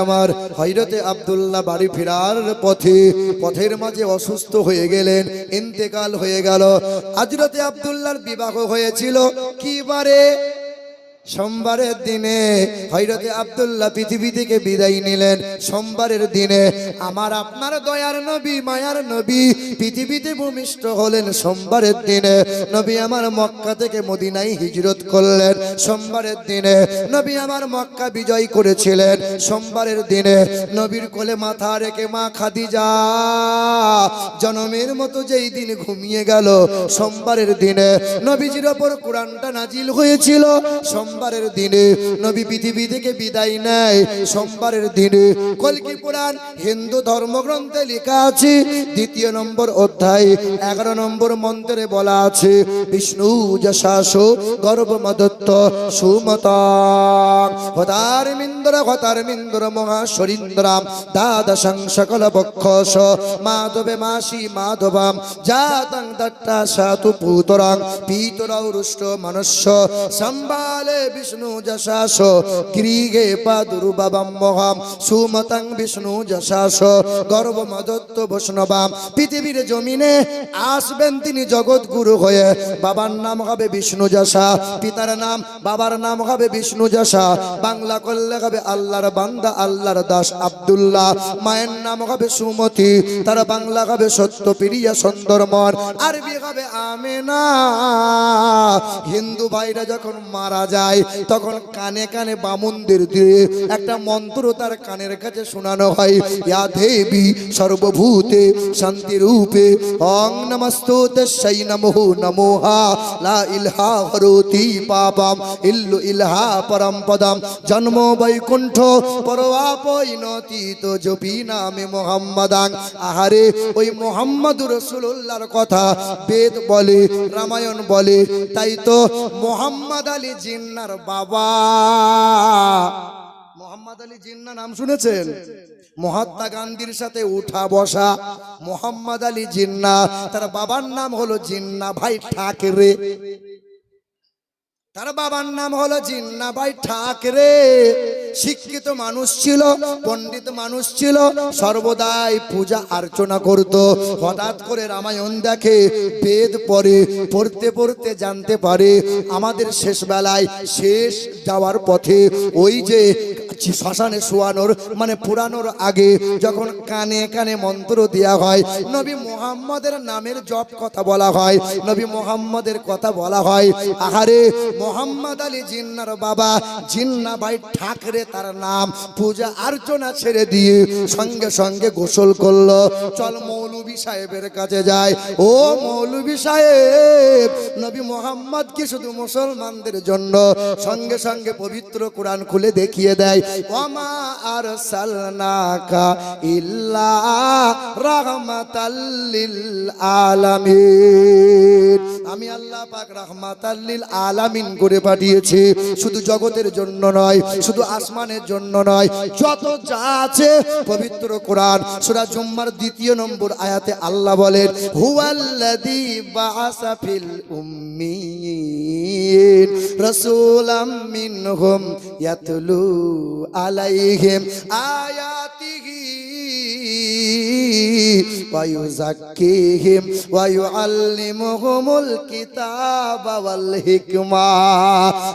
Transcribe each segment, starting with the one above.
আমার, হযরতে আব্দুল্লাহ বাড়ি ফেরার পথের মাঝে অসুস্থ হয়ে গেলেন, ইন্তেকাল হয়ে গেল। হযরতে আব্দুল্লাহর বিবাহ হয়েছিল কি বারে? সোমবারের দিনে হযরতে আব্দুল্লাহ পৃথিবী থেকে বিদায় নিলেন সোমবারের দিনে। আমার আপনার দয়ার নবী, মায়ার নবী পৃথিবীতে ভূমিষ্ঠ হলেন সোমবারের দিনে। নবী আমার মক্কা থেকে মদিনায় হিজরত করলেন সোমবারের দিনে। নবী আমার মক্কা বিজয় করেছিলেন সোমবারের দিনে। নবীর কোলে মাথা রেখে মা খাদিজা জনমের মতো যেই দিন ঘুমিয়ে গেল সোমবারের দিনে। নবীজির ওপর কোরআনটা নাজিল হয়েছিল সোমবারের দিনে। নবী পৃথিবী থেকে বিদায় নেয় সোমবারের দিনে। কলকি পুরাণ হিন্দু ধর্মগ্রন্থে লেখা আছে, 2 নম্বর অধ্যায় 11 নম্বর মন্ত্রে বলা আছে, বিষ্ণু যশাস গর্ভমদত্ত সুমতাং হতারমিন্দ্র মহাশরীন্দ্রাম দ্বাদশং সকল বক্ষস মাধবে মাসি মাধবাম জাতং দট্টা সাতু পুতরাং পিতরৌ রুষ্ট মনুষ্য সম্বালে বিষ্ণু যশাস গৃহে পাদুর্বাবাম মহাম সুমতাং বিষ্ণু যশাস গর্ভমদত্ত বৈষ্ণবাম। পৃথিবীর জমিনে আসবেন তিনি জগৎ গুরু হয়ে। বাবার নাম হবে বিষ্ণু যশা, পিতার নাম বাবার নাম হবে বিষ্ণু যশা। বাংলা করলে হবে আল্লাহর বান্দা, আল্লাহর দাস আব্দুল্লাহ। মায়ের নাম হবে সুমতি, তার বাংলা হবে সত্যপ্রিয়া সুন্দরমন, আরবি হবে আমেনা। হিন্দু ভাইরা যখন মারা যায় তখন কানে কানে বামুনদের দিয়ে একটা মন্ত্র তার কানের কাছে শোনানো হয়, ইয়া দেবী সর্বভূতে শান্তি রূপে ওং নমস্তুতস্যৈ নমো নমোহা লা ইলাহা হরতি পাপম ইল্লু ইলাহা পরম পদম জন্ম বৈকুণ্ঠ পরওয়াপৈনতি তো জপি নামে মুহাম্মাদাং। আহারে ওই মুহাম্মদুর রাসূলুল্লাহর কথা বেদ বলে, রামায়ণ বলে, তাই তো মোহাম্মদ আলী জিন্নার বাবা, মোহাম্মদ আলী জিন্না নাম শুনেছেন? মহাত্মা গান্ধীর সাথে উঠা বসা মোহাম্মদ আলী জিন্না। তার বাবার নাম হলো জিন্না ভাই ঠাকরে। তার বাবার নাম হলো জিন্না ভাই ঠাকরে। শিক্ষিত মানুষ ছিল, পণ্ডিত মানুষ ছিল, সর্বদাই পূজা অর্চনা করত। হঠাৎ করে রামায়ণ দেখে, বেদ পড়তে পড়তে জানতে পারে আমাদের শেষ বেলায়, শেষ যাওয়ার পথে ওই যে শ্মশানে শোয়ানোর মানে পুরানোর আগে যখন কানে কানে মন্ত্র দেয়া হয়, নবী মুহাম্মদের নামের জপ কথা বলা হয়, নবী মুহাম্মদের কথা বলা হয়। আহারে মোহাম্মদ আলী জিন্নার বাবা জিন্না ভাই ঠাকরে তার নাম, পূজা অর্চনা ছেড়ে দিয়ে সঙ্গে সঙ্গে গোসল করলো। চল মৌলভী সাহেবের কাছে যায়। ও মৌলভী সাহেব, নবী মুহাম্মদ কি শুধু মুসলমানদের জন্য? সঙ্গে সঙ্গে পবিত্র কোরআন খুলে দেখিয়ে দেয়, ওমা আরসালনাকা ইল্লা রাহমাতাল লিল আলামিন। আমি আল্লাহ পাক রাহমাতাল লিল আলামিন করে পাঠিয়েছি। শুধু জগতের জন্য নয়, শুধু আসমানের জন্য নয়, যত যা আছে পবিত্র কোরআন সূরা জুম্মার 2 নম্বর আয়াতে আল্লাহ বলেন, হুয়াল্লাযী বাআসা ফিল উম্মিয়িন রাসূলাম মিনহুম ইয়াতলু আলাইহিম আয়াতিহি ওয়া ইউযাক্কিহিম ওয়া ইউআল্লিমুহুমুল কিতাবা ওয়াল হিকমা।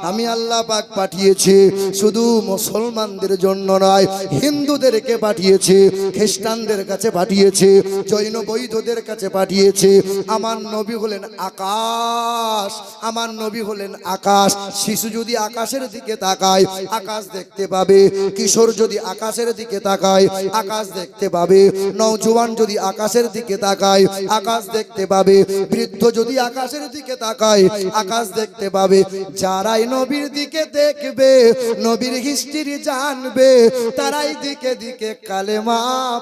আমি আল্লাহ পাক পাঠিয়েছি শুধু মুসলমানদের জন্য নয়, হিন্দুদেরকে পাঠিয়েছি, খ্রিস্টানদের কাছে পাঠিয়েছি, জৈন বৌদ্ধদের কাছে পাঠিয়েছি। আমার নবী হলেন আকাশ, আমার নবী হলেন আকাশ। শিশু যদি আকাশের দিকে তাকায় আকাশ দেখতে পাবে, কিশোর যদি আকাশের দিকে তাকায় আকাশ দেখতে পাবে, নওজোয়ান যদি আকাশের দিকে তাকায় আকাশ দেখতে পাবে, বৃদ্ধ যদি আকাশের দিকে তাকায় আকাশ দেখতে পাবে। যারাই নবীর দিকে দেখবে, নবীর হিস্ট্রি জানবে, তারাই দিকে দিকে কালেমা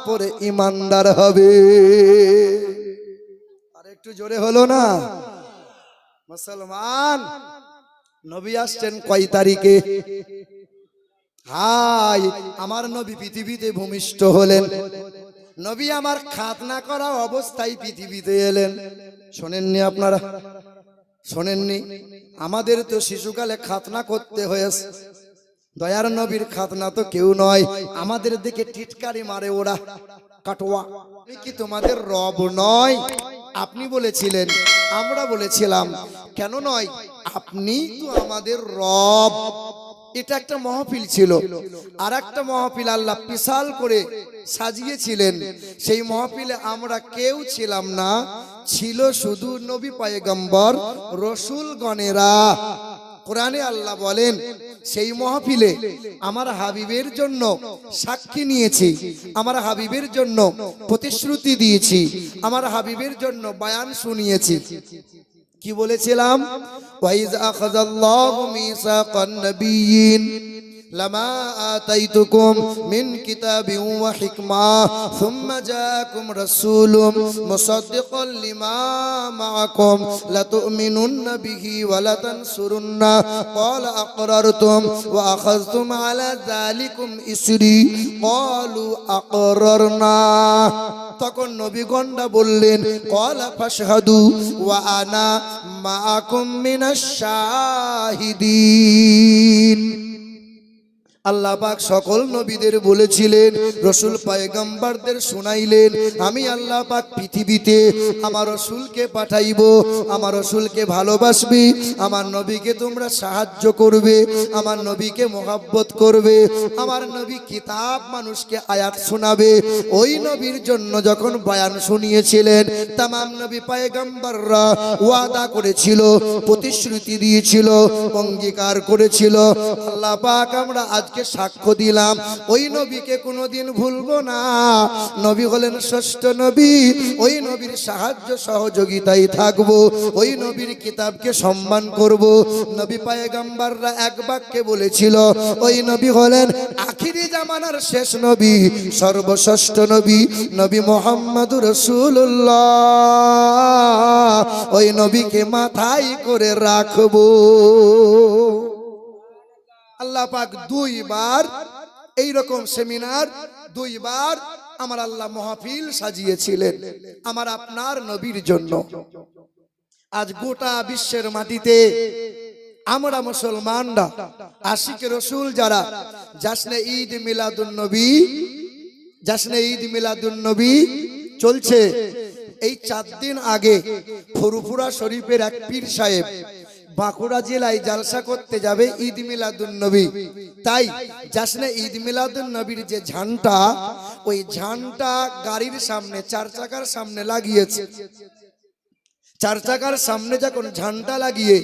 পড়ে ইমানদার হবে। আর একটু জোরে হলো না? মুসলমান নবী আসছেন কয় তারিখে? হাই, আমার নবী পৃথিবীতে ভূমিষ্ঠ হলেন। নবী আমার খাতনা করা অবস্থায় পৃথিবীতে এলেন। শোনেননি আপনারা? শোনেননি? আমাদের তো শিশুকালে খাতনা করতে হয়েছে। দয়ার নবীর খাতনা তো কেউ নয়, আমাদের দিকে টিটকারি মারে ওরা, কাটোয়া কি তোমাদের রব নয়? আপনি বলেছিলেন, আমরা বলেছিলাম কেন নয়, আপনি তো আমাদের রব। এটা একটা মহফিল ছিল, আর একটা মহফিল আল্লাহ বিশাল করে সাজিয়েছিলেন। সেই মহফিলে আমরা কেউ ছিলাম না, ছিল শুধু নবী পয়গম্বর রসুল গণেরা। কোরআনে আল্লাহ বলেন, সেই মহফিলে আমার হাবিবের জন্য সাক্ষী নিয়েছি, আমার হাবিবের জন্য প্রতিশ্রুতি দিয়েছি, আমার হাবিবের জন্য বয়ান শুনিয়েছি। কি বলেছিলাম? ওয়াইজ আখাযাল্লাহু মিসাকান নাবিয়্যিন লামা আতাইতুকুম মিন কিতাবিন ওয়া হিকমা সুম্মা জাআকুম রাসূলুম মুসাদ্দিকাল লিমা মাআকুম লাতু'মিনুন্না বিহি ওয়া লাতানসুরুন্না ক্বালা আকরারতুম ওয়া আখাযতুম আলা যালিকুম ইসরি ক্বালু আকরারনা। তখন নবীগণরা বললেন, ক্বালা ফাশহাদু ওয়া আনা মাআকুম মিনাশ শাহিদিন। আল্লাহ পাক সকল নবীদের বলেছিলেন, রসুল পয়গম্বরদের শোনাইলেন, আমি আল্লাহ পাক পৃথিবীতে আমার রসুলকে পাঠাইব, আমার রসুলকে ভালোবাসবি, আমার নবীকে তোমরা সাহায্য করবে, আমার নবীকে মোহাব্বত করবে, আমার নবী কিতাব মানুষকে আয়াত শোনাবে। ওই নবীর জন্য যখন বয়ান শুনিয়েছিলেন, তামাম নবী পয়গম্বররা ওয়াদা করেছিল, প্রতিশ্রুতি দিয়েছিল, অঙ্গীকার করেছিল। আল্লাহ পাক আমরা আজকে সাক্ষ্য দিলাম, ওই নবীকে কোনোদিন ভুলবো না। নবী হলেন ষষ্ঠ নবী, ওই নবীর সাহায্য সহযোগিতায় থাকবো, ওই নবীর কিতাবকে সম্মান করব। নবী পয়গম্বররা এক বাক্যে বলেছিল, ওই নবী হলেন আখিরি জামানার শেষ নবী, সর্বশ্রেষ্ঠ নবী, নবী মুহাম্মদুর রাসূলুল্লাহ। ওই নবীকে মাথায় করে রাখবো। আল্লাহ পাক দুইবার এইরকম সেমিনার, দুইবার আমার আল্লাহ মাহফিল সাজিয়েছিলেন আমার আপনার নবীর জন্য। আজ গোটা বিশ্বের মাটিতে আমরা মুসলমানরা, আশিকে রসুল যারা, জাশনে ঈদ মিলাদুন নবী, জাশনে ঈদ মিলাদুন নবী চলছে। এই 4 দিন আগে ফুরফুরা শরীফের এক পীর সাহেব বাঁকুড়া জেলায় জালসা করতে যাবে ঈদ মিলাদুন নবী। তাই জাশনে ঈদ মিলাদুন নবীর যে ঝান্ডা, ওই ঝান্ডা গাড়ির সামনে, 4 চাকার সামনে লাগিয়েছে। 4 চাকার সামনে যখন ঝান্ডা লাগিয়ে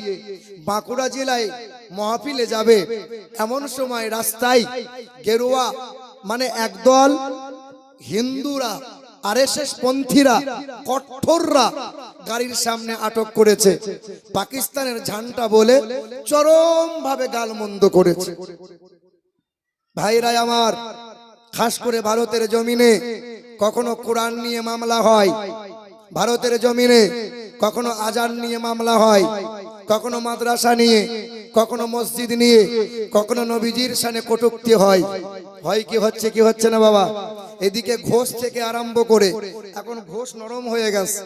বাঁকুড়া জেলায় মাহফিলে যাবে, এমন সময় রাস্তায় গেরুয়া মানে একদল হিন্দুরা, আরএসএস পন্থীরা, কঠোররা গাড়ির সামনে আটক করেছে। পাকিস্তানের ঝান্ডা বলে চরম ভাবে গালমন্দ করেছে। ভাইরা আমার, খাস করে ভারতের জমিনে কখনো কোরআন নিয়ে মামলা হয়, ভারতের জমিনে কখনো আজান নিয়ে মামলা হয়, কখনো মাদ্রাসা নিয়ে, কখনো মসজিদ নিয়ে, কখনো নবীজির শানে কটূক্তি হয়। হয় কি হচ্ছে, কি হচ্ছে না বাবা? এদিকে ঘোষ থেকে আরম্ভ করে এখন ঘোষ নরম হয়ে গেছে,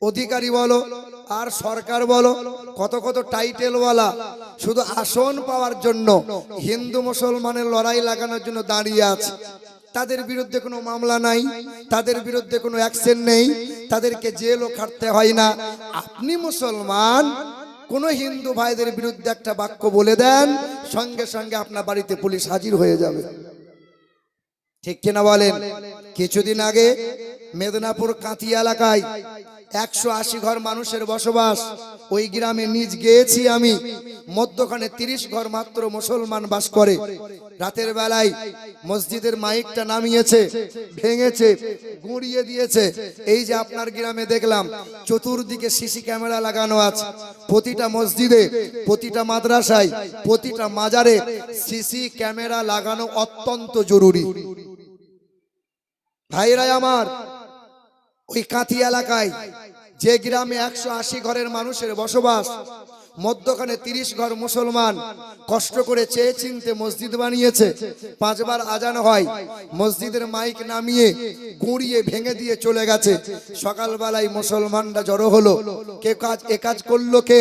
অধিকারী বলো আর সরকার বলো, কত কত টাইটেলওয়ালা শুধু আসন পাওয়ার জন্য হিন্দু মুসলমানের লড়াই লাগানোর জন্য দাঁড়িয়ে আছে। তাদের বিরুদ্ধে কোনো মামলা নাই, তাদের বিরুদ্ধে কোনো অ্যাকশন নেই, তাদেরকে জেলও খাটতে হয় না। আপনি মুসলমান, কোন হিন্দু ভাইদের বিরুদ্ধে একটা বাক্য বলে দেন, সঙ্গে সঙ্গে আপনার বাড়িতে পুলিশ হাজির হয়ে যাবে। ঠিক কিনা বলেন? কিছুদিন আগে মেদিনীপুর কাঁথি এলাকায় 180 ঘর মানুষের বসবাস, ওই গ্রামে নিজ গিয়েছি আমি। মধ্যখানে 30 ঘর মাত্র মুসলমান বাস করে। রাতের বেলায় মসজিদের মাইকটা নামিয়েছে, ভেঙেছে, গুঁড়িয়ে দিয়েছে। এই যে আপনার গ্রামে দেখলাম চতুর্দিকে সিসি ক্যামেরা লাগানো আছে। প্রতিটা মসজিদে, প্রতিটা মাদ্রাসায়, প্রতিটা মাজারে সিসি ক্যামেরা লাগানো অত্যন্ত জরুরি। ভাইরা আমার, ওই কাঁথি এলাকায় যে গ্রামে 180 ঘরের মানুষের বসবাস, মধ্যখানে 30 ঘর মুসলমান কষ্ট করে চেয়ে চিনতে মসজিদ বানিয়েছে। 5 বার আজান হয়, মসজিদের মাইক নামিয়ে গুঁড়িয়ে ভেঙে দিয়ে চলে গেছে। সকালবেলায় মুসলমানরা জড়ো হলো, কে কাজ এ কাজ করলো কে?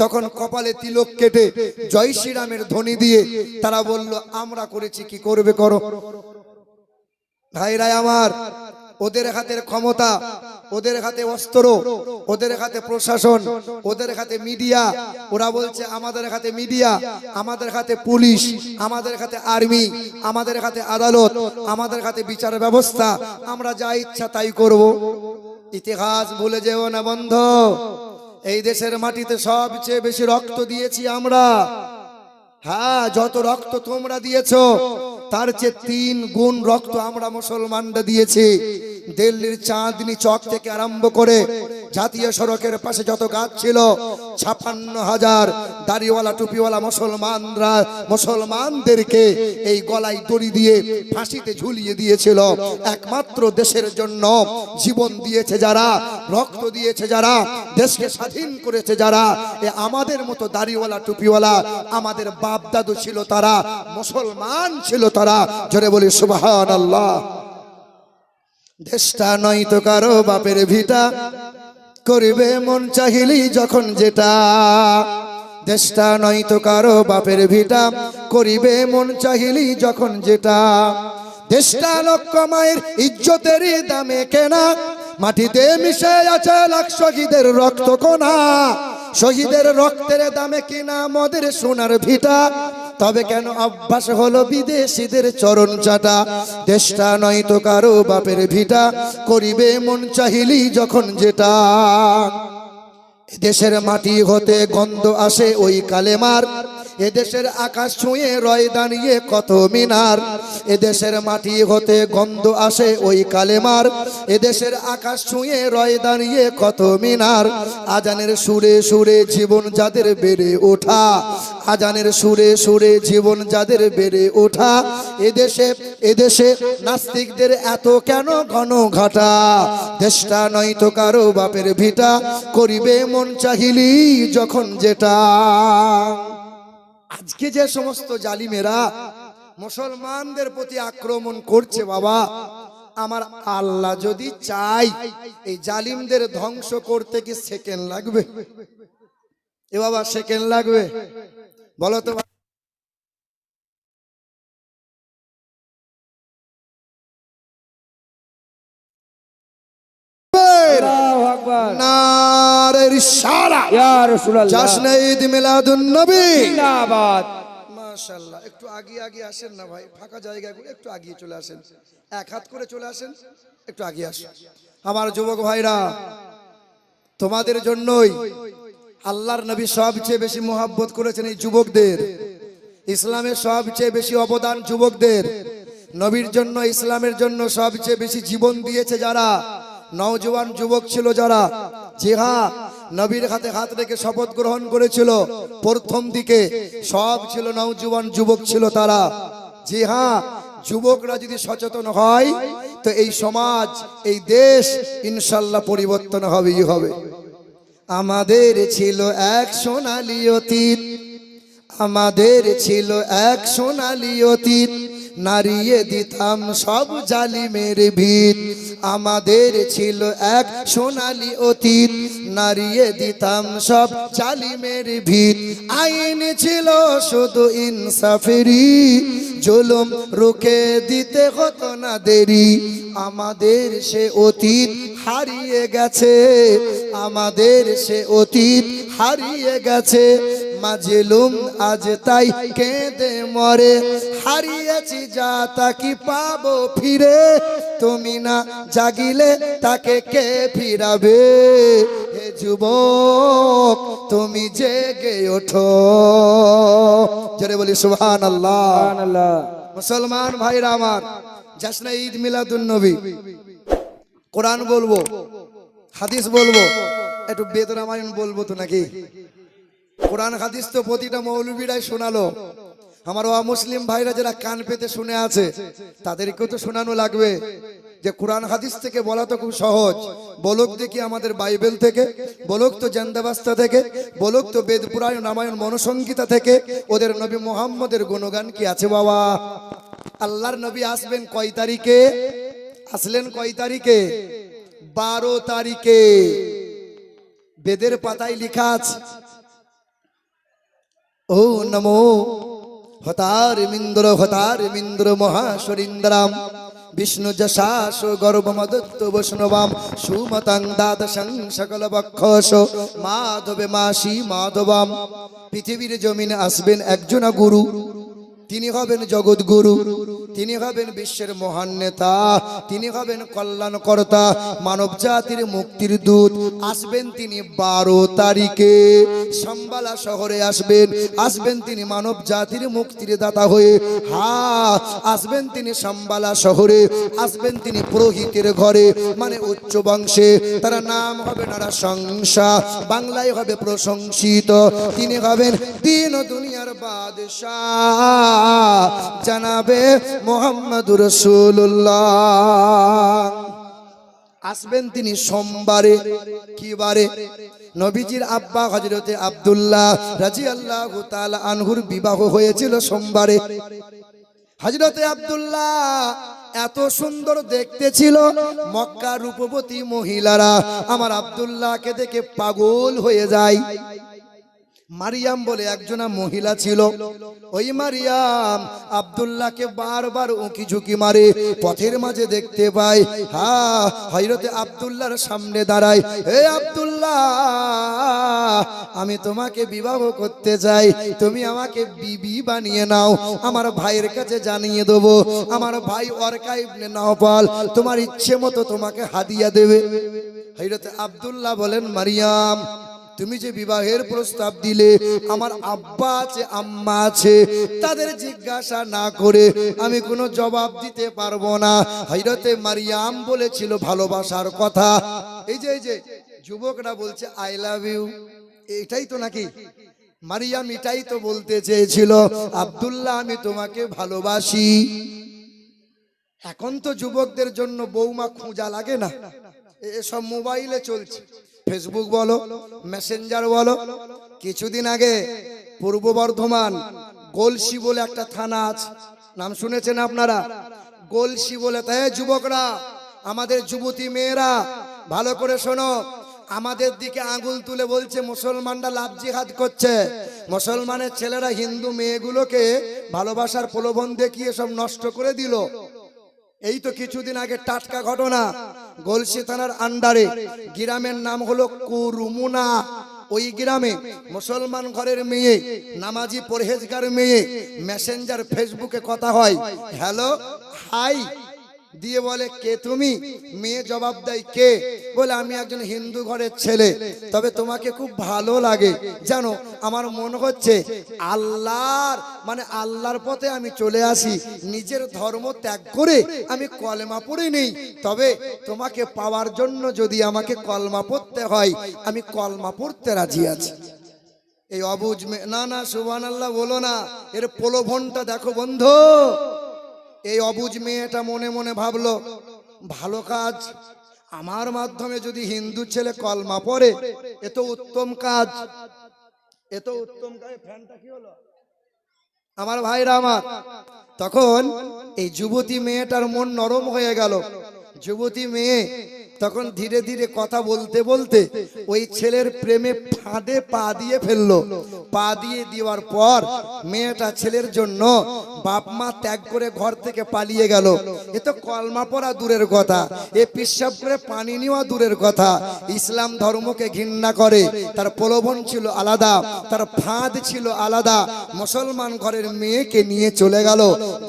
তখন কপালে তিলক কেটে জয় শ্রীরামের ধ্বনি দিয়ে তারা বলল, আমরা করেছি, কি করবে করো। ভাইরা আমার, ওদের হাতের ক্ষমতা, ওদের হাতে অস্ত্র, ওদের হাতে প্রশাসন, ওদের হাতে মিডিয়া। ওরা বলছে আমাদের হাতে মিডিয়া, আমাদের হাতে পুলিশ, আমাদের হাতে আর্মি, আমাদের হাতে আদালত, আমাদের হাতে বিচার ব্যবস্থা, আমরা যা ইচ্ছা তাই করব। ইতিহাস ভুলে যেও না বন্ধু, এই দেশের মাটিতে সবচেয়ে বেশি রক্ত দিয়েছি আমরা। হ্যাঁ, যত রক্ত তোমরা দিয়েছো তার চেয়ে 3 গুণ রক্ত আমরা মুসলমানরা দিয়েছি। দিল্লির চাঁদনি চক থেকে আরম্ভ করে জাতীয় সড়কের পাশে যত গাছ ছিল, 56,000 দাড়িওয়ালা টুপিওয়ালা মুসলমানদেরকে এই গলায় দড়ি দিয়ে ফাঁসিতে ঝুলিয়ে দিয়েছিল। একমাত্র দেশের জন্য জীবন দিয়েছে যারা, রক্ত দিয়েছে যারা, দেশকে স্বাধীন করেছে যারা, এ আমাদের মতো দাড়িওয়ালা টুপিওয়ালা আমাদের বাপ দাদু ছিল, তারা মুসলমান ছিল তারা। জোরে বলি সুবহানাল্লাহ। দেশটা নয়তো কারো বাপের ভিটা, করিবে মন চাহিলি যখন যেটা। দেশটা নয়তো কারো বাপের ভিটা, করিবে মন চাহিলি যখন যেটা। দেশটা লক্ষ মায়ের ইজ্জতের দামে কেনা, মাটিতে মিশে আছে লাখ শহীদের রক্ত কোনা। শহীদের রক্তের দামে কিনা মদের সোনার ভিটা, তবে কেন অভ্যাস হলো বিদেশিদের চরণ চাটা। দেশটা নয়তো কারো বাপের ভিটা, করিবে মন চাহিলি যখন যেটা। দেশের মাটি হতে গন্ধ আসে ওই কালেমার, এদেশের আকাশ ছুঁয়ে রয় দাঁড়িয়ে কত মিনার। এদেশের মাটি হতে গন্ধ আসে ওই কালেমার, এদেশের আকাশ ছুঁয়ে রয় দাঁড়িয়ে কত মিনার। আজানের সুরে সুরে জীবন যাদের বেড়ে ওঠা, আজানের সুরে সুরে জীবন যাদের বেড়ে ওঠা। এদেশে নাস্তিকদের এত কেন ঘন ঘটা। দেশটা নয়তো কারো বাপের ভিটা, করিবে মন চাহিলি যখন যেটা। আজকে যে সমস্ত জালিমেরা মুসলমানদের প্রতি আক্রমণ করছে, বাবা আমার আল্লাহ যদি চাই এই জালিমদের ধ্বংস করতে কি সেকেন্ড লাগবে? এ বাবা সেকেন্ড লাগবে? বলো তো। নারে রিসালাত ইয়া রাসূলুল্লাহ, জশ্নে ঈদ মিলাদুন নবী জিন্দাবাদ। মাশাআল্লাহ, একটু আগে আসেন না ভাই, ফাঁকা জায়গাগুলো একটু আগিয়ে চলে আসেন, এক হাত করে চলে আসেন, একটু আগিয়ে আসেন। আমার যুবক ভাইরা, তোমাদের জন্যই আল্লাহর নবী সবচেয়ে বেশি মোহাব্বত করেছেন এই যুবকদের। ইসলামের সবচেয়ে বেশি অবদান যুবকদের। নবীর জন্য, ইসলামের জন্য সবচেয়ে বেশি জীবন দিয়েছে যারা, নওজোয়ান যুবক ছিল যারা। জি হ্যাঁ, নবীর হাতে হাত রেখে শপথ গ্রহণ করেছিল প্রথম দিকে, সব ছিল নওজোয়ান যুবক ছিল তারা। জি হ্যাঁ, যুবকরা যদি সচেতন হয় তো এই সমাজ, এই দেশ ইনশাল্লাহ পরিবর্তন হবেই হবে। আমাদের ছিল এক সোনালী অতীত, আমাদের ছিল এক সোনালী অতীত, নারিয়ে দিতাম সব জালিমের ভিত। আমাদের ছিল এক সোনালী অতীত, নারিয়ে দিতাম সব জালিমের ভিত। আইন ছিল শুধু ইনসাফেরই, জুলুম রুখে দিতে হতো না দেরি। আমাদের সে অতীত হারিয়ে গেছে, আমাদের সে অতীত হারিয়ে গেছে। মাজলুম আজ তাই কেঁদে মরে, হারিয়েছি যা তা কি পাবো ফিরে। তুমি না জাগিলে তাকে কে ফিরাবে। হে যুবক তুমি জেগে ওঠো। জোরে বলি সুবহানাল্লাহ। মুসলমান ভাইরা আমার, জশ্নে ঈদ মিলাদুন নবী, কোরআন বলবো, হাদিস বলবো, একটু বেদরামায়ণ বলবো তো নাকি? কোরআন হাদিস তো প্রতিটা মৌলবীরাই শোনালো। আমার অমুসলিম ভাইরা যারা কান পেতে শুনে আছে তাদেরকেও তো শোনানো লাগবে যে কোরআন হাদিস থেকে বলা তো খুব সহজ, বলুক দেখি আমাদের বাইবেল থেকে, বলুক তো জান্দাবাস্তা থেকে, বলুক তো বেদ পুরাণ রামায়ণ মনুসংহিতা থেকে ওদের নবী মুহাম্মদের গুণগান কি আছে বাবা? আল্লাহর নবী আসবেন কয় তারিখে? আসলেন কয় তারিখে? 12 তারিখে। বেদের পাতায় লেখা আছে, ও নমো হতার মিন্দ্র মহাশরীন্দ্রাম বিষ্ণু যশাস গর্ভমদত্ত বৈষ্ণবাম সুমতাং দ্বাদশং সকল বক্ষস মাধবে মাসি মাধবাম। পৃথিবীর জমিনে আসবেন একজন গুরু, তিনি হবেন জগৎ গুরু, তিনি হবেন বিশ্বের মহান নেতা, তিনি হবেন কল্যাণকর্তা, মানব জাতির মুক্তির দূত। আসবেন তিনি 12 তারিখে সম্বালা শহরে আসবেন তিনি মানব জাতির মুক্তির দাতা হয়ে। আসবেন তিনি সম্বালা শহরে, আসবেন তিনি পুরোহিতের ঘরে, মানে উচ্চ বংশে, তার নাম হবে নারাশংসা, বাংলায় হবে প্রশংসিত। তিনি হবেন দিন ও দুনিয়ার বাদশাহ জানাবে মুহাম্মদুর রাসূলুল্লাহ। আসবেন তিনি সোমবারে। কি বারে? নবীজির আব্বা হযরতে আব্দুল্লাহ রাদিয়াল্লাহু তাআলা আনহুর বিবাহ হয়েছিল সোমবারে। হযরতে আব্দুল্লাহ এত সুন্দর দেখতে ছিল, মক্কা রূপবতী মহিলারা আমার আব্দুল্লাহকে দেখে পাগল হয়ে যায়। মারিয়াম বলে একজনা মহিলা ছিল, ওই মারিয়াম আব্দুল্লাহকে বারবার উঁকি ঝুঁকি মারে। পথের মাঝে দেখতে পায়, হযরতে আব্দুল্লাহর সামনে দাঁড়ায়, হে আব্দুল্লাহ, আমি তোমাকে বিবাহ করতে চাই, তুমি আমাকে বিবি বানিয়ে নাও, আমার ভাইয়ের কাছে জানিয়ে দেবো, আমার ভাই ওরকা ইবনে নাওফাল তোমার ইচ্ছে মতো তোমাকে হাদিয়া দেবে। হযরতে আব্দুল্লাহ বলেন, মারিয়াম, তুমি যে বিবাহের প্রস্তাব দিলে, আমার আব্বা আছে আম্মা আছে, তাদের জিজ্ঞাসা না করে আমি কোনো জবাব দিতে পারবো না। হযরতে মারিয়াম বলেছিল ভালোবাসার কথা। এই যে যুবকরা বলছে আই লাভ ইউ, এটাই তো নাকি? মারিয়াম এটাই তো বলতে চেয়েছিল, আব্দুল্লাহ আমি তোমাকে ভালোবাসি। এখন তো যুবকদের জন্য বৌমা খোঁজা লাগে না, এসব মোবাইলে চলছে, ফেসবুক বলো, মেসেঞ্জার বলো। কিছুদিন আগে পূর্ব বর্ধমান গলসি বলে একটা থানা আছে, নাম শুনেছেন আপনারা? গলসি বলে। তাই যুবকরা, আমাদের যুবতী মেয়েরা ভালো করে শোনো, আমাদের দিকে আঙ্গুল তুলে বলছে মুসলমানরা লাভ জিহাদ করছে, মুসলমানের ছেলেরা হিন্দু মেয়েগুলোকে ভালোবাসার প্রলোভন দেখিয়ে সব নষ্ট করে দিল। এই তো কিছুদিন আগে টাটকা ঘটনা, গলসি থানার আন্ডারে গ্রামের নাম হলো কুরুমুনা। ওই গ্রামে মুসলমান ঘরের মেয়ে, নামাজি পরহেজগার মেয়ে, মেসেঞ্জার ফেসবুকে কথা হয়, হ্যালো হাই দিয়ে বলে, কে তুমি? মেয়ে জবাব দেয়, কে? বলে, আমি একজন হিন্দু ঘরের ছেলে, তবে তোমাকে খুব ভালো লাগে জানো, আমার মনে হচ্ছে আল্লাহর পথে আমি চলে আসি, নিজের ধর্ম ত্যাগ করে আমি কলেমা পড়ে নেই, তবে তোমাকে পাওয়ার জন্য যদি আমাকে কলমা পড়তে হয় আমি কলমা পড়তে রাজি আছি। এই অবুঝ না সুবহানাল্লাহ বলো না, এর প্রলোভনটা দেখো বন্ধু। এই অবুঝ মেয়েটা মনে মনে ভাবলো, ভালো কাজ, আমার মাধ্যমে যদি হিন্দু ছেলে কলমা পড়ে, এত উত্তম কাজ, এত উত্তম কাজ। ফ্যানটা কি হলো আমার ভাইরা আমার? তখন এই যুবতী মেয়েটার মন নরম হয়ে গেল। যুবতী মেয়ে তখন ধীরে ধীরে কথা বলতে বলতে ওই ছেলের প্রেমে ফাঁদে পা দিয়ে ফেললো। পা দিয়ে দেওয়ার পর মেয়েটা ছেলের জন্য বাপ মা ত্যাগ করে ঘর থেকে পালিয়ে গেল। এ তো কলমা পড়া দূরের কথা, এ পিশাব করে পানি নেওয়া দূরের কথা, ইসলাম ধর্মকে ঘৃণা করে, তার প্রলোভন ছিল আলাদা, তার ফাঁদ ছিল আলাদা। মুসলমান ঘরের মেয়েকে নিয়ে চলে গেল,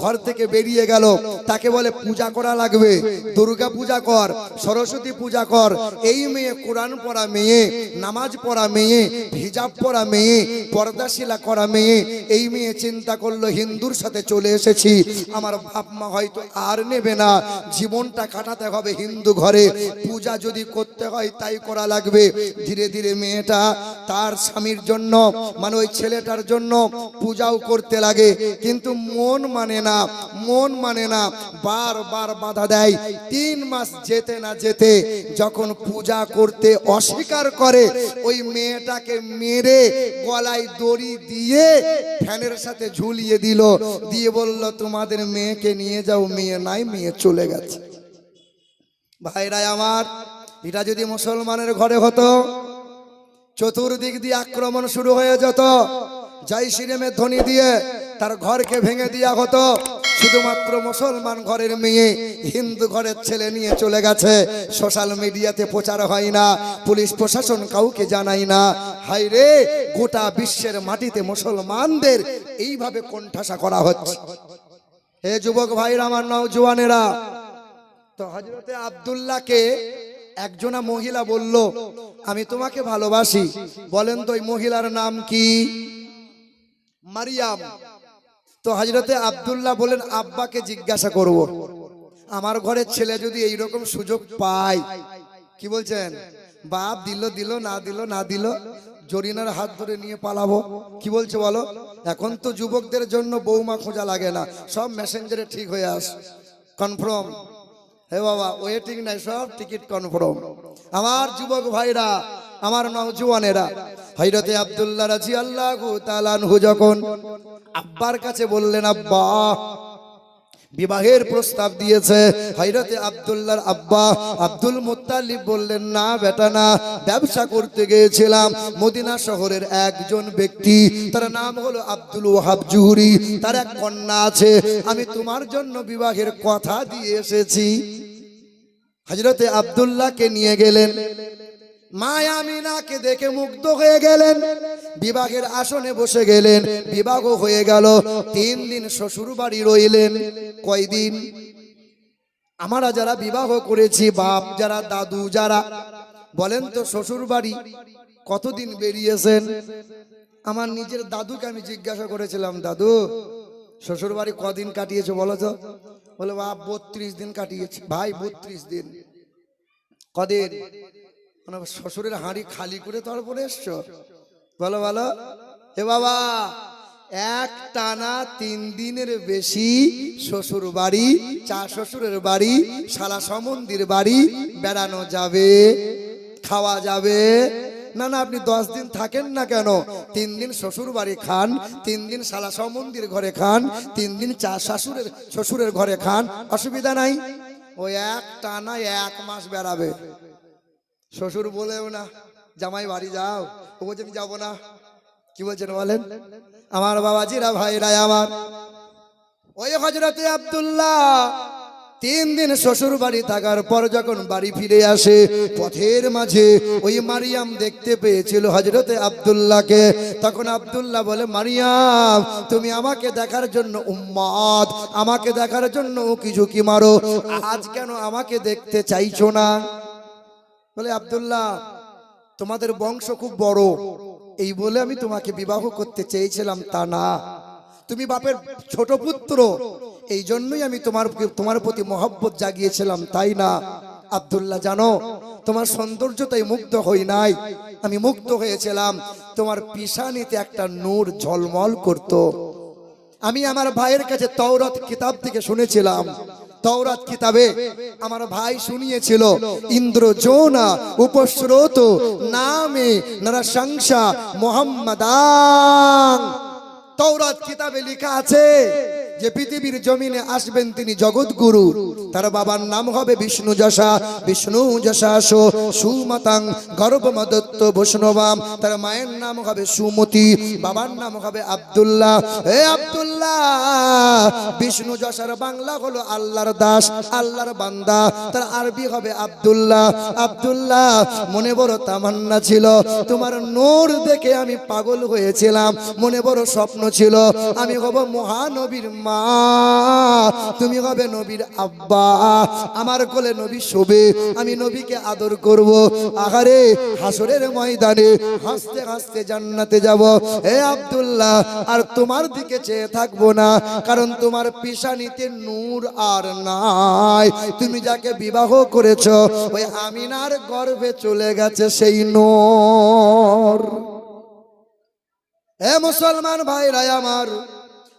ঘর থেকে বেরিয়ে গেল। তাকে বলে পূজা করা লাগবে, দুর্গা পূজা কর, সরস্বতী পূজা কর। এই মেয়ে কোরআন পড়া মেয়ে, নামাজ পড়া মেয়ে, হিজাব পড়া মেয়ে, পর্দাশীলা করা মেয়ে। এই মেয়ে চিন্তা করলো হিন্দুর সাথে চলে এসেছি, আমার বাপ মা হয়তো আর নেবে না, জীবনটা কাটাতে হবে হিন্দু ঘরে, পূজা যদি করতে হয় তাই করা লাগবে। ধীরে ধীরে মেয়েটা তার স্বামীর জন্য মানে ওই ছেলেটার জন্য পূজাও করতে লাগে, কিন্তু মন মানে না, মন মানে না, বারবার বাধা দেয়। 3 মাস যেতে না যেতে যখন পূজা করতে অস্বীকার করে, ওই মেয়েটাকে মেরে গলায় দড়ি দিয়ে ফ্যানের সাথে ঝুলিয়ে দিল, দিয়ে বলল তোমাদের মেয়েকে নিয়ে যাও। মেয়ে নাই, মেয়ে চলে গেছে। ভাইরা আমার, এটা যদি মুসলমানের ঘরে হতো, চতুর্দিক দিয়ে আক্রমণ শুরু হয়ে যেত, জয় শ্রীরামের ধ্বনি দিয়ে তার ঘরকে ভেঙে দেওয়া হতো। শুধুমাত্র মুসলমান ঘরের মেয়ে হিন্দু ঘরের ছেলে নিয়ে চলে গেছে, সোশ্যাল মিডিয়াতে প্রচার হয় না, পুলিশ প্রশাসন কাউকে জানায় না। হায় রে, গোটা বিশ্বের মাটিতে মুসলমানদের এইভাবে কোণঠাসা করা হচ্ছে। হে যুবক ভাইরা, আমার নওজওয়ানেরা, তো হযরতে আব্দুল্লাহকে একজনা মহিলা বলল আমি তোমাকে ভালোবাসি। বলেন তো ওই মহিলার নাম কি? মারিয়াম। তো হযরতে আব্দুল্লাহ বলেন আব্বাকে জিজ্ঞাসা করব, আমার ঘরের ছেলে যদি এইরকম সুযোগ পায়, কি বলছেন, বাপ দিল দিল, না দিল না দিল, জরিনার হাত ধরে নিয়ে পালাবো, কি বলছে বলো? এখন তো যুবকদের জন্য বৌমা খোঁজা লাগে না, সব মেসেঞ্জারে ঠিক হয়ে আস, কনফার্ম। হে বাবা, ওয়েটিং নাই, সব টিকিট কনফার্ম। আমার যুবক ভাইরা, আমার নওজওয়ানেরা, হযরতে আব্দুল্লাহ রাদিয়াল্লাহু তাআলা আনহু যখন আব্বার কাছে বললেন আব্বা বিবাহের প্রস্তাব দিয়েছে, হযরতে আব্দুল্লাহর আব্বা আব্দুল মুত্তালিব বললেন না বেটা না, ব্যবসা করতে গিয়েছিলাম মদিনা শহরের একজন ব্যক্তি, তার নাম হলো আব্দুল ওয়াহাব জুহরি, তার এক কন্যা আছে, আমি তোমার জন্য বিবাহের কথা দিয়ে এসেছি। হযরতে আব্দুল্লাহকে নিয়ে গেলেন, মা আমিনাকে দেখে মুগ্ধ হয়ে গেলেন, বিবাহের আসনে বসে গেলেন, বিবাহ হয়ে গেল। 3 দিন শ্বশুর বাড়ি রইলেন। কয়দিন? আমরা যারা বিবাহ করেছি, বাপ যারা, দাদু যারা, বলেন তো শ্বশুর বাড়ি কতদিন বেরিয়েছেন? আমার নিজের দাদুকে আমি জিজ্ঞাসা করেছিলাম, দাদু শ্বশুর বাড়ি কদিন কাটিয়েছো বলো তো? বলে বাপ 32 দিন কাটিয়েছি। ভাই 32 দিন কদিন? মানে শ্বশুরের হাঁড়ি খালি করে তারপরে এসছো? বলো বলো। এ বাবা, এক টানা 3 দিনের বেশি শ্বশুর বাড়ি, চা শ্বশুরের বাড়ি, শালা সমন্দির বাড়ি বেড়ানো যাবে, খাওয়া যাবে না? না, আপনি 10 দিন থাকেন না কেন? 3 দিন শ্বশুর বাড়ি খান, 3 দিন শালা সমন্দির ঘরে খান, 3 দিন চা শ্বশুরের ঘরে খান, অসুবিধা নাই। ওই এক টানা 1 মাস বেড়াবে। শ্বশুর বলেও না জামাই বাড়ি যাও, ও বলছে আমি যাবো না। কি বলছেন বলেন? আমার বাবাজিরা, ভাইরা আমার, ওই হযরতে আব্দুল্লাহ 3 দিন শ্বশুর বাড়ি থাকার পর যখন বাড়ি ফিরে আসে, পথের মাঝে ওই মারিয়াম দেখতে পেয়েছিল হযরতে আব্দুল্লাহকে। তখন আব্দুল্লাহ বলে, মারিয়াম তুমি আমাকে দেখার জন্য উম্মাদ, আমাকে দেখার জন্য উকি ঝুঁকি মারো, আজ কেন আমাকে দেখতে চাইছো না? বলে আব্দুল্লাহ তোমাদের বংশ খুব বড়, এই বলে আমি তোমাকে বিবাহ করতে চেয়েছিলাম তা না, তুমি বাপের ছোট পুত্র, এই জন্যই আমি তোমার প্রতি মহব্বত জাগিয়েছিলাম, তাই না? আব্দুল্লাহ জানো, তোমার সৌন্দর্যতাই মুগ্ধ হই নাই, আমি মুগ্ধ হয়েছিলাম তোমার পিছানিতে একটা নূর ঝলমল করত। আমি আমার ভাইয়ের কাছে তাওরাত কিতাব থেকে শুনেছিলাম, তাওরাত কিতাবে আমার ভাই শুনিয়েছিল, ইন্দ্রজোনা উপস্রোত নামে নরসংসা মুহাম্মাদান। তাওরাত কিতাবে লেখা আছে যে পৃথিবীর জমিনে আসবেন তিনি জগৎগুরু, তার বাবার নাম হবে বিষ্ণু যশা, বিষ্ণু যশাস সুমতাং গর্ভমদত্ত বৈষ্ণবাম, তার মায়ের নাম হবে সুমতি, বাবার নাম হবে আব্দুল্লাহ। হে আব্দুল্লাহ, বিষ্ণু যশার বাংলা হলো আল্লাহর দাস, আল্লাহর বান্দা, তার আরবি হবে আব্দুল্লাহ। আব্দুল্লাহ মনে বড় তামান্না ছিল, তোমার নূর দেখে আমি পাগল হয়েছিলাম, মনে বড় স্বপ্ন ছিল আমি হব মহানবীর মা, তুমি হবে নবীর আব্বা, আমার কোলে নবী শোবে, আমি নবীকে আদর করব। আহারে হাসরের ময়দানে হাসতে হাসতে জান্নাতে যাব। হে আব্দুল্লাহ, আর তোমার দিকে চেয়ে থাকবো না, কারণ তোমার পিশানিতে নূর আর নাই। তুমি যাকে বিবাহ করেছো ওই আমিনার গর্ভে চলে গেছে সেই নূর। হে মুসলমান ভাইরা আমার,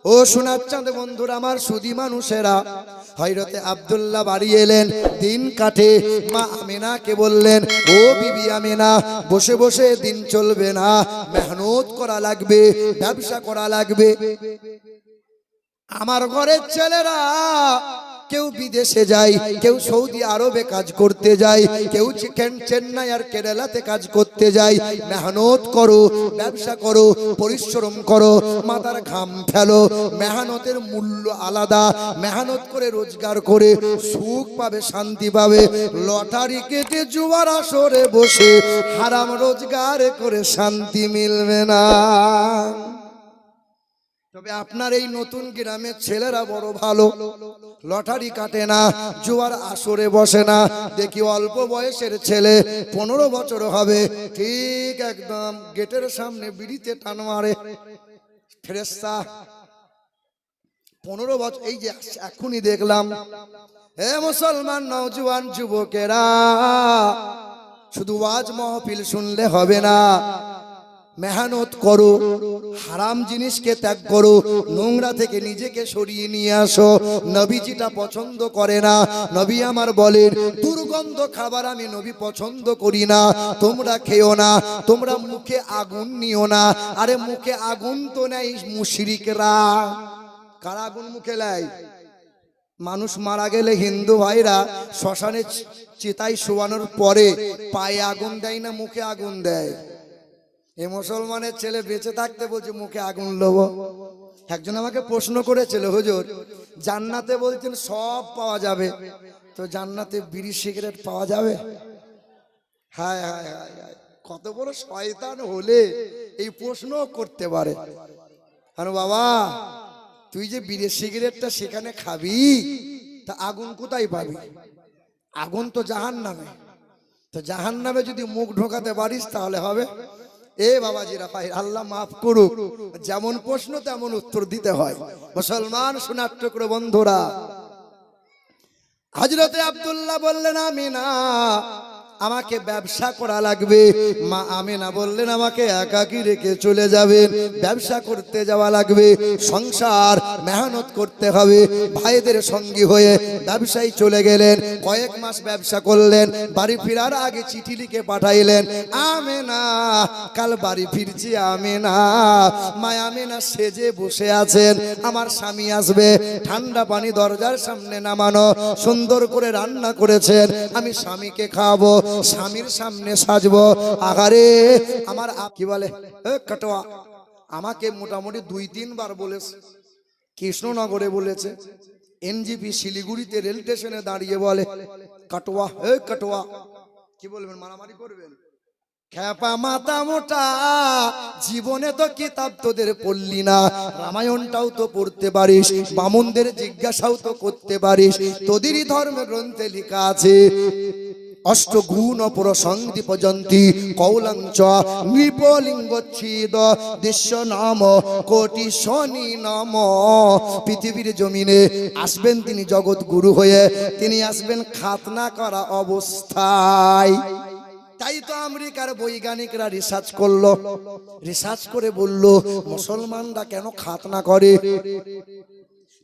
ও সোনার চাঁদ বন্ধুরা আমার, সুধী মানুষেরা, হযরতে আব্দুল্লাহ বাড়ি এলেন, দিন কাটে। মা আমিনাকে বললেন, ও বিবি আমিনা, বসে বসে দিন চলবে না, মেহনত করা লাগবে, ব্যবসা করা লাগবে। আমার ঘরের ছেলেরা কেউ বিদেশে যায়, কেউ সৌদি আরবে কাজ করতে যায়, কেউ চেন্নাই আর কেরালাতে কাজ করতে যায়। মেহনত করো, ব্যবসা করো, পরিশ্রম করো, মাথার ঘাম ফেলো। মেহনতের মূল্য আলাদা। মেহনত করে রোজগার করে সুখ পাবে, শান্তি পাবে। লটারি কেটে জুয়ার আসরে বসে হারাম রোজগার করে শান্তি মিলবে না। তবে আপনার এই নতুন গ্রামের ছেলেরা বড় ভালো, লটারি কাটে না, জুয়ার আসরে বসে না। দেখি অল্প বয়সের ছেলে, 15 বছর হবে, ঠিক একদম গেটের সামনে বিড়িতে টান মারে। ফেরেশতা 15 বছর, এই যে এখনই দেখলাম। হে মুসলমান নওজোয়ান যুবকেরা, শুধু ওয়াজ মাহফিল শুনলে হবে না, মেহনত করো, হারাম জিনিসকে ত্যাগ করো, নোংরা থেকে নিজেকে সরিয়ে নিয়ে আসো। নবীজিটা পছন্দ করে না। নবী আমার বলেন, দুর্গন্ধ খাবার আমি নবী পছন্দ করি না, তোমরা খেও না। তোমরা মুখে আগুন নিও না। আরে মুখে আগুন তো নেই মুশরিকরা। কার আগুন মুখে লাই? মানুষ মারা গেলে হিন্দু ভাইরা শ্মশানে চিতায় শোয়ানোর পরে পায়ে আগুন দেয় না, মুখে আগুন দেয়। এই মুসলমানের ছেলে বেঁচে থাকতে বলছে মুখে আগুন লোব। একজন আমাকে প্রশ্ন করেছিল, হুজুর জান্নাতে বলছেন সব পাওয়া যাবে, তো জান্নাতে বিড়ি সিগারেট পাওয়া যাবে? হায় হায় হায় হায়, কত বড় শয়তান হলে এই প্রশ্ন করতে পারে। আরে বাবা, তুই যে বিড়ি সিগারেটটা সেখানে খাবি, তা আগুন কোথায় পাবি? আগুন তো জাহান্নামে। তো জাহান্নামে যদি মুখ ঢোকাতে পারিস তাহলে হবে? এ বাবাজিরা ভাই, আল্লাহ মাফ করুক, যেমন প্রশ্ন তেমন উত্তর দিতে হয়। মুসলমান সোনার টুকরো বন্ধুরা, হযরতে আব্দুল্লাহ বললেন, আমিনা আমাকে ব্যবসা করা লাগবে। মা আমিনা বললেন, আমাকে একাকী রেখে চলে যাবেন, ব্যবসা করতে যাওয়া লাগবে, সংসার মেহনত করতে হবে। ভাইদের সঙ্গী হয়ে ব্যবসায় চলে গেলেন। কয়েক মাস ব্যবসা করলেন। বাড়ি ফেরার আগে চিঠি লিখে পাঠাইলেন, আমিনা কাল বাড়ি ফিরছি। আমিনা, মা আমিনা সেজে বসে আছেন, আমার স্বামী আসবে। ঠান্ডা পানি দরজার সামনে নামানো, সুন্দর করে রান্না করেছেন, আমি স্বামীকে খাওয়াবো, স্বামীর সামনে সাজবো। আগারে আমার কি বলে কাটোয়া, আমাকে মোটামুটি 2-3 বার বলেছে। কৃষ্ণনগরে বলেছে, এনজিপি শিলিগুড়িতে রেল স্টেশনে দাঁড়িয়ে বলে, কাটোয়া কাটোয়া। কি বলবেন? মারামারি করবেন? খেপা মাথা মোটা, জীবনে তো কিতাব তোদের পড়লি না, রামায়ণটাও তো পড়তে পারিস, বামুনদের জিজ্ঞাসাও তো করতে পারিস, তোদেরই ধর্মগ্রন্থে লেখা আছে অষ্টগুণ প্রসঙ্গীপ জন্তি কৌলঞ্চ নৃপলিঙ্গচ্ছিদ দৃশ্য নাম কোটি শনি নাম। পৃথিবীর জমিনে আসবেন তিনি জগৎ গুরু হয়ে, তিনি আসবেন খাতনা করা অবস্থায়। তাই তো আমেরিকার বৈজ্ঞানিকরা রিসার্চ করলো, রিসার্চ করে বলল মুসলমানরা কেন খাতনা করে।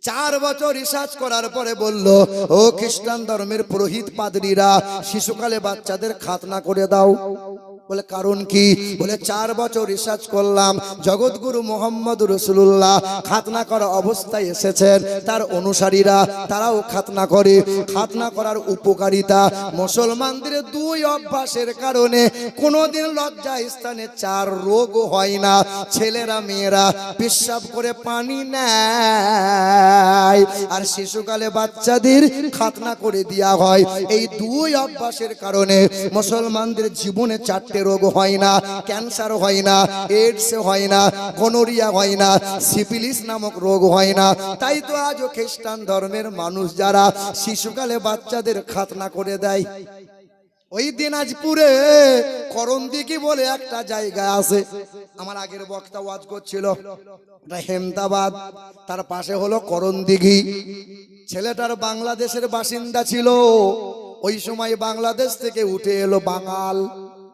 4 বছর রিসার্চ করার পরে বলল, ও খ্রিস্টান ধর্মের পুরোহিত পাদ্রীরা শিশুকালে বাচ্চাদের খাতনা করে দাও। বলে কারণ কি? বলে 4 বছর রিসার্চ করলাম, জগৎগুরু মোহাম্মদ রাসূলুল্লাহ খাতনা করা অবস্থায় এসেছেন, তার অনুসারীরা তারাও খাতনা করে। খাতনা করার উপকারিতা, মুসলমানদের 2 অভ্যাসের কারণে কোনোদিন লজ্জা স্থানে 4 রোগ হয় না। ছেলেরা মেয়েরা পেশাব করে পানি নেয়, আর শিশুকালে বাচ্চাদের খাতনা করে দেওয়া হয়। এই 2 অভ্যাসের কারণে মুসলমানদের জীবনে 4টে রোগ হয় না, ক্যান্সার হয় না, এইডস হয় না, গনোরিয়া হয় না, সিফিলিস নামক রোগ হয় না। তাই তো আজও খ্রিস্টান ধর্মের মানুষ যারা শিশুকালে বাচ্চাদের খাতনা করে দেয়। ওই দিনাজপুরে করণদিঘি বলে একটা জায়গা আছে, আমার আগের বক্তা ওয়াজ করছিল, ওটা হেমদাবাদ, তার পাশে হলো করণদিঘি। ছেলেটার বাংলাদেশের বাসিন্দা ছিল, ওই সময় বাংলাদেশ থেকে উঠে এলো বাঙাল।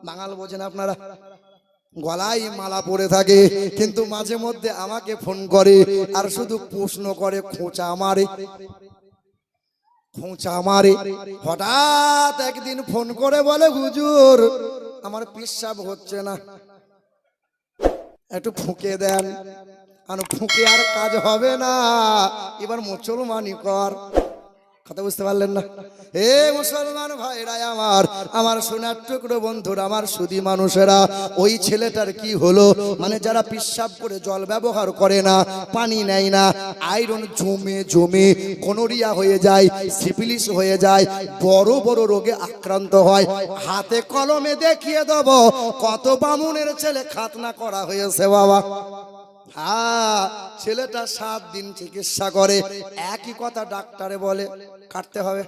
বাঙাল বোঝেন আপনারা? গলায় মালা পরে থাকে, কিন্তু মাঝে মধ্যে আমাকে ফোন করে আর শুধু প্রশ্ন করে, খোঁচা মারে, খোঁচা মারে। হঠাৎ একদিন ফোন করে বলে, হুজুর আমার পেশাব হচ্ছে না, একটু ফুঁকে দেন। আর ফুঁকে আর কাজ হবে না, এবার মুসলমানি কর। কথা বুঝতে পারলেন না? হে মুসলমান ভাইরা আমার, আমার সোনার টুকরো বন্ধুরা, আমার সুধী মানুষেরা, ওই ছেলেটার কি হলো, মানে যারা পেশাব করে জল ব্যবহার করে না, পানি নেয় না, আয়রন জমে জমে গনোরিয়া হয়ে যায়, সিফিলিস হয়ে যায়, বড় বড় রোগে আক্রান্ত হয়। হাতে কলমে দেখিয়ে দেব কত বামুনের ছেলে খাতনা করা হয়েছে বাবা। হ্যাঁ, ছেলেটা 7 দিন চিকিৎসা করে, একই কথা ডাক্তারে বলে কাটতে হবে।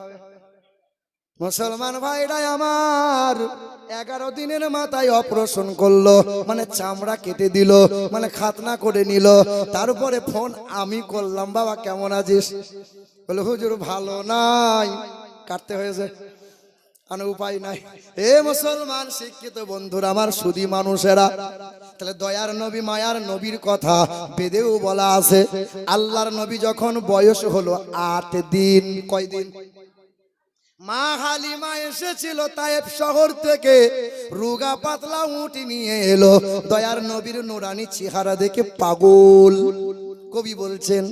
মুসলমান ভাইরা আমার, 11 দিনের মাথায় অপারেশন করলো, মানে চামড়া কেটে দিল, মানে খাতনা করে নিল। তারপরে ফোন আমি করলাম, বাবা কেমন আছিস? বলে হুজুর ভালো নাই, কাটতে হয়েছে, উপায় নাই। এ মুসলমান শিক্ষিত বন্ধুরা, আমার সুধী মানুষেরা, তাহলে দয়ার নবী মায়ার নবীর কথা বেদেও বলা আছে। আল্লাহর নবী যখন বয়স হলো 8 দিন, কয়দিন? মা হালিমা এসেছিল তায়েব শহর থেকে, রুগা পাতলা উট নিয়ে এলো। দয়ার নবীর নুরানি চেহারা দেখে পাগল। কবি বলছেন,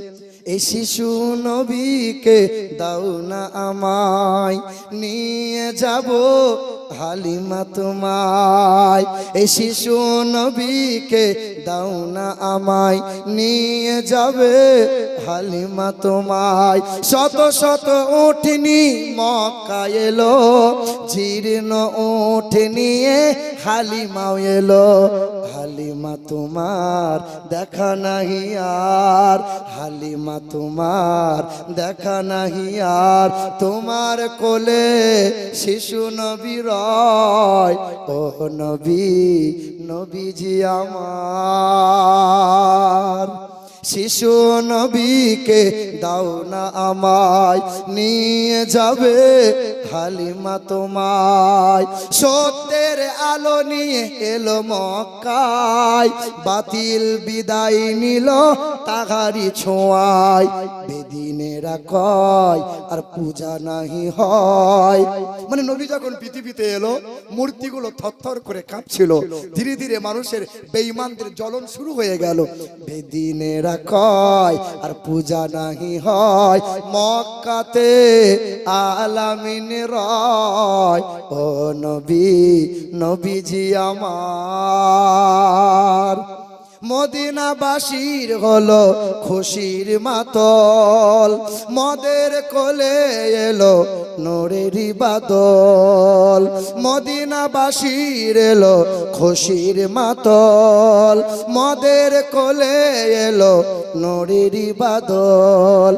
এই শিশু নবীকে দাও না আমায়, নিয়ে যাব হালিমা তোমায়। এই শিশু নবীকে দাও না আমায়, নিয়ে যাবে হালিমা তোমায়। শত শত উঠনি মক্কা এলো, জীর্ণ উঠ নিয়ে হালিমাও এলো। হালিমা তোমার দেখা নাহি আর, হালিমা তোমার দেখা নাহি আর, তোমার কোলে শিশু নবী রয়। ও নবী, নবীজি আমার, শিশু নবীকে দাও না আমায়, নিয়ে যাবে হালিমা তোমায়। সত্যের আলো নিয়ে এলো মক্কায়, বাতিল বিদায় নিল তাহারি ছোঁয়ায়। বেদিনেরা কয় আর পূজা নাহি হয়, মানে নবী যখন পৃথিবীতে এলো মূর্তিগুলো থরথর করে কাঁপছিল, ধীরে ধীরে মানুষের বেঈমানদের জ্বলন শুরু হয়ে গেল। বেদিনেরা কয় আর পূজা নাহি হয়, মক্কাতে আলামিন রয়। ও নবী, নবীজি আমার, মদিনাবাসীর হলো খুশির মাতল, মদের কোলে এলো নূরেরই বাদল। মদিনাবাসীর এলো খুশির মাতল, মদের কোলে এলো নূরেরই বাদল।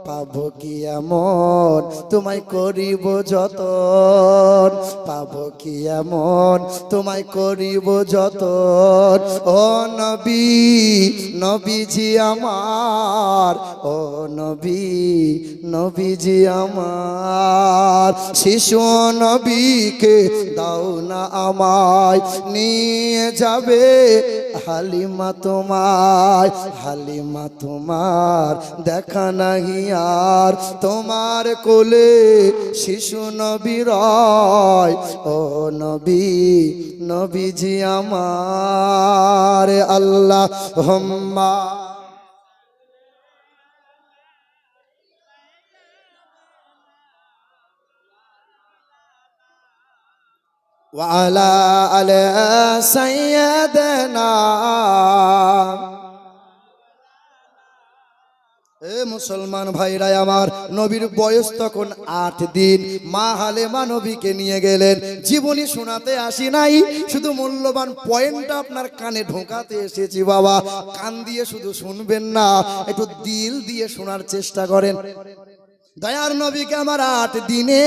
পাবো কি এমন তোমায় করিব যতন, পাবো কি এমন তোমায় করিব যতন। ও নবী, নবীজি আমার, ও নবী, নবীজি আমার। শিশু নবীকে দাও না আমায়, নিয়ে যাবে হালিমা তোমায়। হালিমা তোমার দেখা নাহি আর, তোমার কোলে শিশু নবী রয়। ও নবী, নবীজি আমার। আল্লাহ হুম্মা ওয়ালা আলা সাইয়্যিদানা। এ মুসলমান ভাইরা আমার, নবীর বয়স তখন 8 দিন। মা হালেমা নবীকে নিয়ে গেলেন। জীবনী শোনাতে আসি নাই, শুধু মূল্যবান পয়েন্টটা আপনার কানে ঢোকাতে এসেছি বাবা। কান দিয়ে শুধু শুনবেন না, একটু দিল দিয়ে শোনার চেষ্টা করেন। দয়ার নবীকে আমার 8 দিনে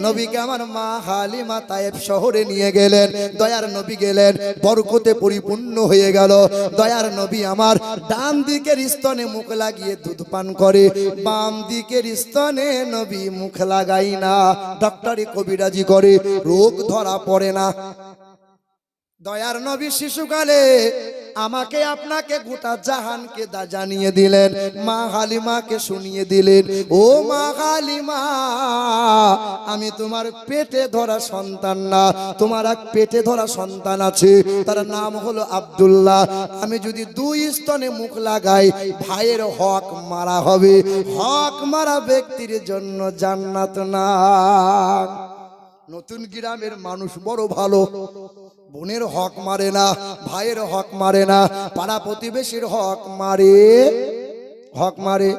নবীকে আমার মা হালিমা তায়েব শহরে নিয়ে গেলেন। দয়ার নবী গেলেন, বরকতে পরিপূর্ণ হয়ে গেল। দয়ার নবী আমার ডান দিকের স্তনে মুখ লাগিয়ে দুধ পান করে, বাম দিকের স্তনে নবী মুখ লাগাই না। ডক্টরি কবিরাজি করে, রোগ ধরা পড়ে না। দয়ার নবী শিশুকালে আমাকে আপনাকে গোটা জাহানকে জানিয়ে দিলেন, মা হালিমাকে শুনিয়ে দিলেন, ও মা হালিমা, আমি তোমার পেটে ধরা সন্তান না, তোমার এক পেটে ধরা সন্তান আছে, তার নাম হলো আব্দুল্লাহ। আমি যদি 2 স্তনে মুখ লাগাই, ভাইয়ের হক মারা হবে। হক মারা ব্যক্তির জন্য জান্নাত না। নতুন গ্রামের মানুষ বড় ভালো, বোনের হক মারে না, ভাইয়ের হক মারে না, পাড়া প্রতিবেশীর হক মারে। হক মারে।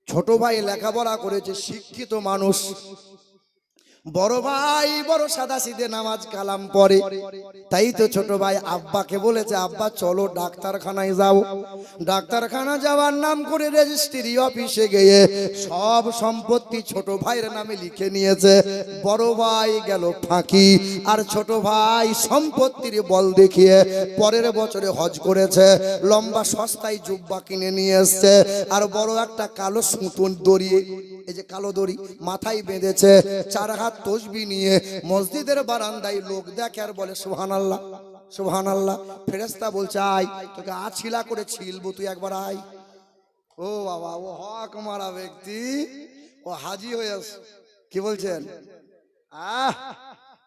ছোট ভাই লেখাপড়া করেছে, শিক্ষিত মানুষ। বড় ভাই বড় সাদাসিধে নামাজ কালাম পড়ে। তাই তো ছোট ভাই আব্বাকে বলেছে, আব্বা চলো ডাক্তারখানায় যাও। ডাক্তারখানা যাওয়ার নাম করে রেজিস্ট্রি অফিসে গিয়ে সব সম্পত্তি ছোট ভাইয়ের নামে লিখে নিয়েছে। বড় ভাই গেল ফাঁকি, আর ছোট ভাই সম্পত্তির বল দেখিয়ে পরের বছরে হজ করেছে। লম্বা সস্তায় জুব্বা কিনে নিয়ে এসছে, আর বড় একটা কালো সুতোর দড়ি, এই যে কালো দড়ি মাথায় বেঁধেছে। 4 হাত তসবি নিয়ে মসজিদের বারান্দায় লোক দেখে আর বলে সুবহানাল্লাহ সুবহানাল্লাহ। ফেরেশতা বলছে, আয় তোকে আছিলা করে ছিলবো, তুই একবার আয়। ও বাবা, ও হক মারা ব্যক্তি, ও হাজি হয়ে আস। কি বলছেন?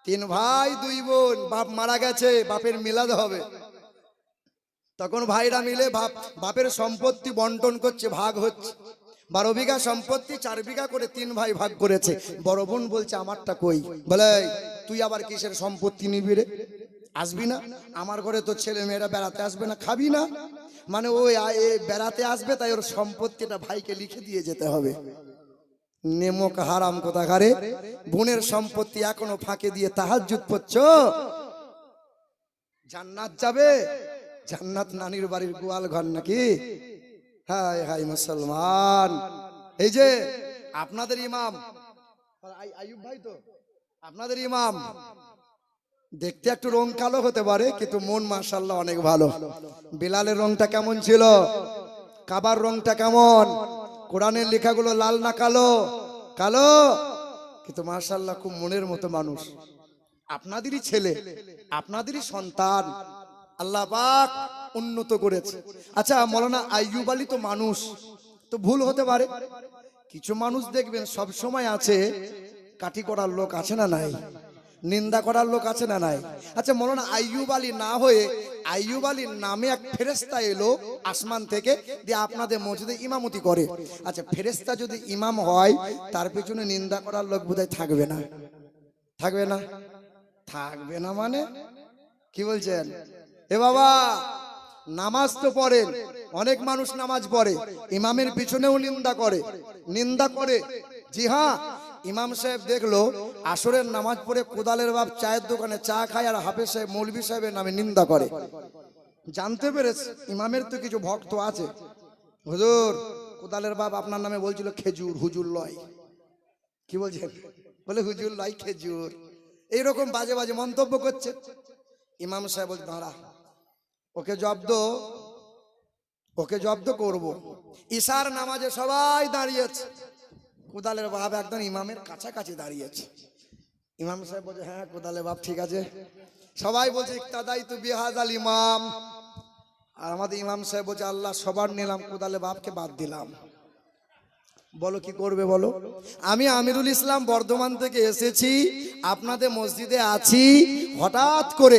3 ভাই 2 বোন, বাপ মারা গেছে, বাপের মিলাদ হবে। তখন ভাইরা মিলে বাপের সম্পত্তি বন্টন করছে, ভাগ হচ্ছে। 12 বিঘা সম্পত্তি 4 বিঘা করে 3 ভাই ভাগ করেছে। বড় বোন বলছে, আমারটা কই? বলে, তুই আবার কিসের সম্পত্তি নিবি রে? আসবি না আমার ঘরে? তো ছেলে মেয়েরা বেড়াতে আসবে না, খাবি না? মানে ওই বেড়াতে আসবে, তাই ওর সম্পত্তিটা ভাইকে লিখে দিয়ে যেতে হবে। নেমক হারাম কোথাকারে। বোনের সম্পত্তি এখনো ফাঁকে দিয়ে তাহাজ্জুদ পড়ছো। জান্নাত যাবে? জান্নাত নানির বাড়ির গোয়াল ঘর নাকি? হাই হাই মুসলমান। এই যে আপনাদের ইমাম আইয়ুব ভাই, তো আপনাদের ইমাম দেখতে একটু রং কালো হতে পারে, কিন্তু মন মাশাআল্লাহ অনেক ভালো। বিলালের রংটা কেমন ছিল? কাবার রংটা কেমন? কোরআনের লেখাগুলো লাল না কালো? কালো, কিন্তু মাশাআল্লাহ খুব মনের মতো মানুষ। আপনাদেরই ছেলে, আপনাদেরই সন্তান, আল্লাহ পাক উন্নত করেছে। আচ্ছা, মৌলানা আইয়ুব আলী তো মানুষ, তো ভুল হতে পারে। কিছু মানুষ দেখবেন সব সময় আছে, কাটি করার লোক আছে না নাই? নিন্দা করার লোক আছে না নাই? আচ্ছা, মৌলানা আইয়ুব আলী না হয়ে আইয়ুব আলীর নামে এক ফেরেশতা এলো আসমান থেকে, দিয়ে আপনাদের মসজিদে ইমামতি করে। আচ্ছা, ফেরেশতা যদি ইমাম হয়, তার পেছনে নিন্দা করার লোক বোধহয় থাকবে না? থাকবে না? থাকবে না মানে কি বলছেন? এ বাবা, নামাজ তো পড়েন, অনেক মানুষ নামাজ পড়ে, ইমামের পিছনেও নিন্দা করে। নিন্দা করে, জি হ্যাঁ। ইমাম সাহেব দেখলো আসরের নামাজ পড়ে কোদালের বাপ চায়ের দোকানে চা খায়, আর হাফেজ সাহেব মৌলভী সাহেবের নামে নিন্দা করে। জানতে পেরেছে ইমামের তো কিছু ভক্ত আছে। হুজুর, কোদালের বাপ আপনার নামে বলছিল খেজুর, হুজুর লয়। কি বলছেন? বলে হুজুর লয় খেজুর। এইরকম বাজে বাজে মন্তব্য করছে। ইমাম সাহেব বলছে, দাঁড়া, ওকে জব্দ করব। ঈশার নামাজে সবাই দাঁড়িয়েছে, কোদালের বাপ একদম ইমামের কাছাকাছি দাঁড়িয়েছে। ইমাম সাহেব বলছে, হ্যাঁ কোদালের বাপ ঠিক আছে। সবাই বলছে, ইক্তাদাই তু বিহাযাল ইমাম। আর আমাদের ইমাম সাহেব বলছে, আল্লাহ সবার নিলাম, কোদালের বাপকে বাদ দিলাম। বলো কি করবে বলো? আমি আমিরুল ইসলাম বর্ধমান থেকে এসেছি, আপনাদের মসজিদে আছি। হঠাৎ করে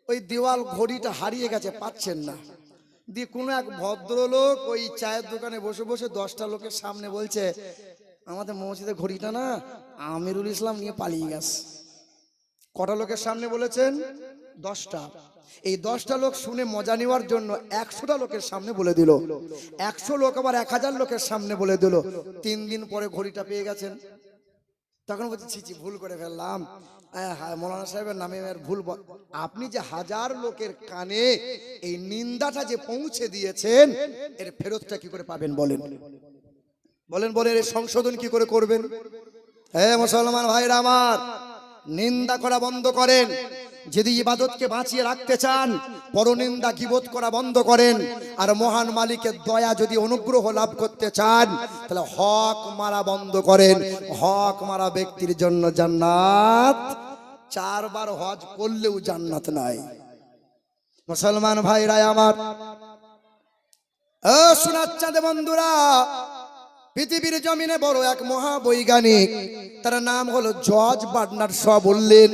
ওই দেওয়াল ঘড়িটা হারিয়ে গেছে, পাচ্ছেন না। দিয়ে কোনো এক ভদ্রলোক ওই চায়ের দোকানে বসে বসে 10টা লোকের সামনে বলছে, আমাদের মসজিদে ঘড়িটা না আমিরুল ইসলাম নিয়ে পালিয়ে গেছে। কটা লোকের সামনে বলেছেন? 10টা। এই 10টা লোক শুনে মজা নেওয়ার জন্য 100টা লোকের সামনে বলে দিল, 100 লোক আবার 1000 লোকের সামনে বলে দিল। 3 দিন পরে ঘড়িটা পেয়ে গেছেন। তখন বলছি ছি ছি, ভুল করে ফেললাম, মৌলানা সাহেবের নামে ভুল। আপনি যে 1000 লোকের কানে এই নিন্দাটা যে পৌঁছে দিয়েছেন, এর ফেরতটা কি করে পাবেন বলেন? বলেন বলেন, এর সংশোধন কি করে করবেন? হে মুসলমান ভাইরা আমার, নিন্দা করা বন্ধ করেন। যদি ইবাদতকে বাঁচিয়ে রাখতে চান, পরনিন্দা গীবত করা বন্ধ করেন। আর মহান মালিকের দয়া যদি অনুগ্রহ লাভ করতে চান, তাহলে হক মারা বন্ধ করেন। হক মারা ব্যক্তির জন্য জান্নাত 4 বার হজ করলেও জান্নাত নাই। মুসলমান ভাইরা আমার, ও সোনার চাঁদে বন্ধুরা, পৃথিবীর জমিনে বড় এক মহাবৈজ্ঞানিক, তার নাম হলো জর্জ বার্নার্ড শ বললেন,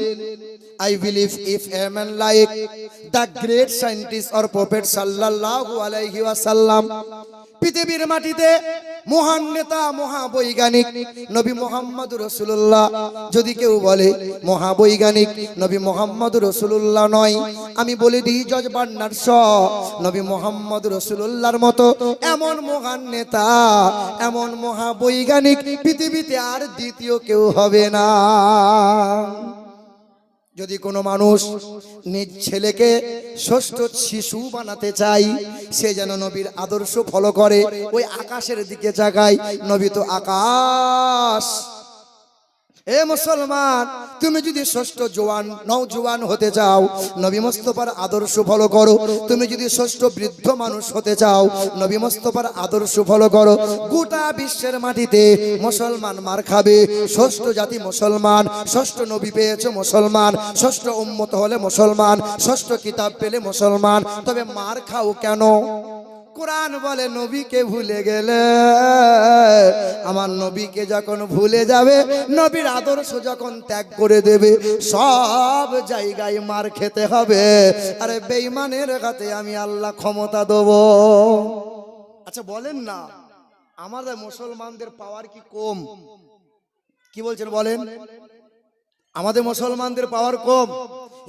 I believe if a man like the great scientist or prophet sallallahu alaihi wasallam, পৃথিবীর মাটিতে মহান নেতা মহাবৈজ্ঞানিক নবী মুহাম্মদ রাসূলুল্লাহ, যদি কেউ বলে মহাবৈজ্ঞানিক নবী মুহাম্মদ রাসূলুল্লাহ নয়, আমি বলে দিই জর্জ বার্নার্ড শ নবী মুহাম্মদ রাসূলুল্লাহর মতো এমন মহান নেতা, এমন মহাবৈজ্ঞানিক পৃথিবীতে আর দ্বিতীয় কেউ হবে না। যদি কোনো মানুষ নিজ ছেলেকে ষষ্ঠ শিশু বানাতে চাই, সে যেন নবীর আদর্শ ফলো করে, ওই আকাশের দিকে তাকায়। নবী তো আকাশ। এ মুসলমান, তুমি যদি ষষ্ঠ জওয়ান নওজোয়ান হতে চাও, নবী মুস্তাফার আদর্শ ফলো করো। তুমি যদি ষষ্ঠ বৃদ্ধ মানুষ হতে চাও, নবী মুস্তাফার আদর্শ ফলো করো। গোটা বিশ্বের মাটিতে মুসলমান মার খাবে। ষষ্ঠ জাতি মুসলমান, ষষ্ঠ নবী পেয়েছে মুসলমান, ষষ্ঠ উম্মত হলে মুসলমান, ষষ্ঠ কিতাব পেলে মুসলমান। তবে মার খাও কেন? কোরআন বলে নবীকে ভুলে গেলে, আমার নবীকে যখন ভুলে যাবে, নবীর আদর্শ যখন ত্যাগ করে দেবে, সব জায়গায় মার খেতে হবে। আরে বেঈমানের হাতে আমি আল্লাহ ক্ষমতা দেব। আচ্ছা বলেন না, আমাদের মুসলমানদের পাওয়ার কি কম? কি বলছেন বলেন? আমাদের মুসলমানদের পাওয়ার কম?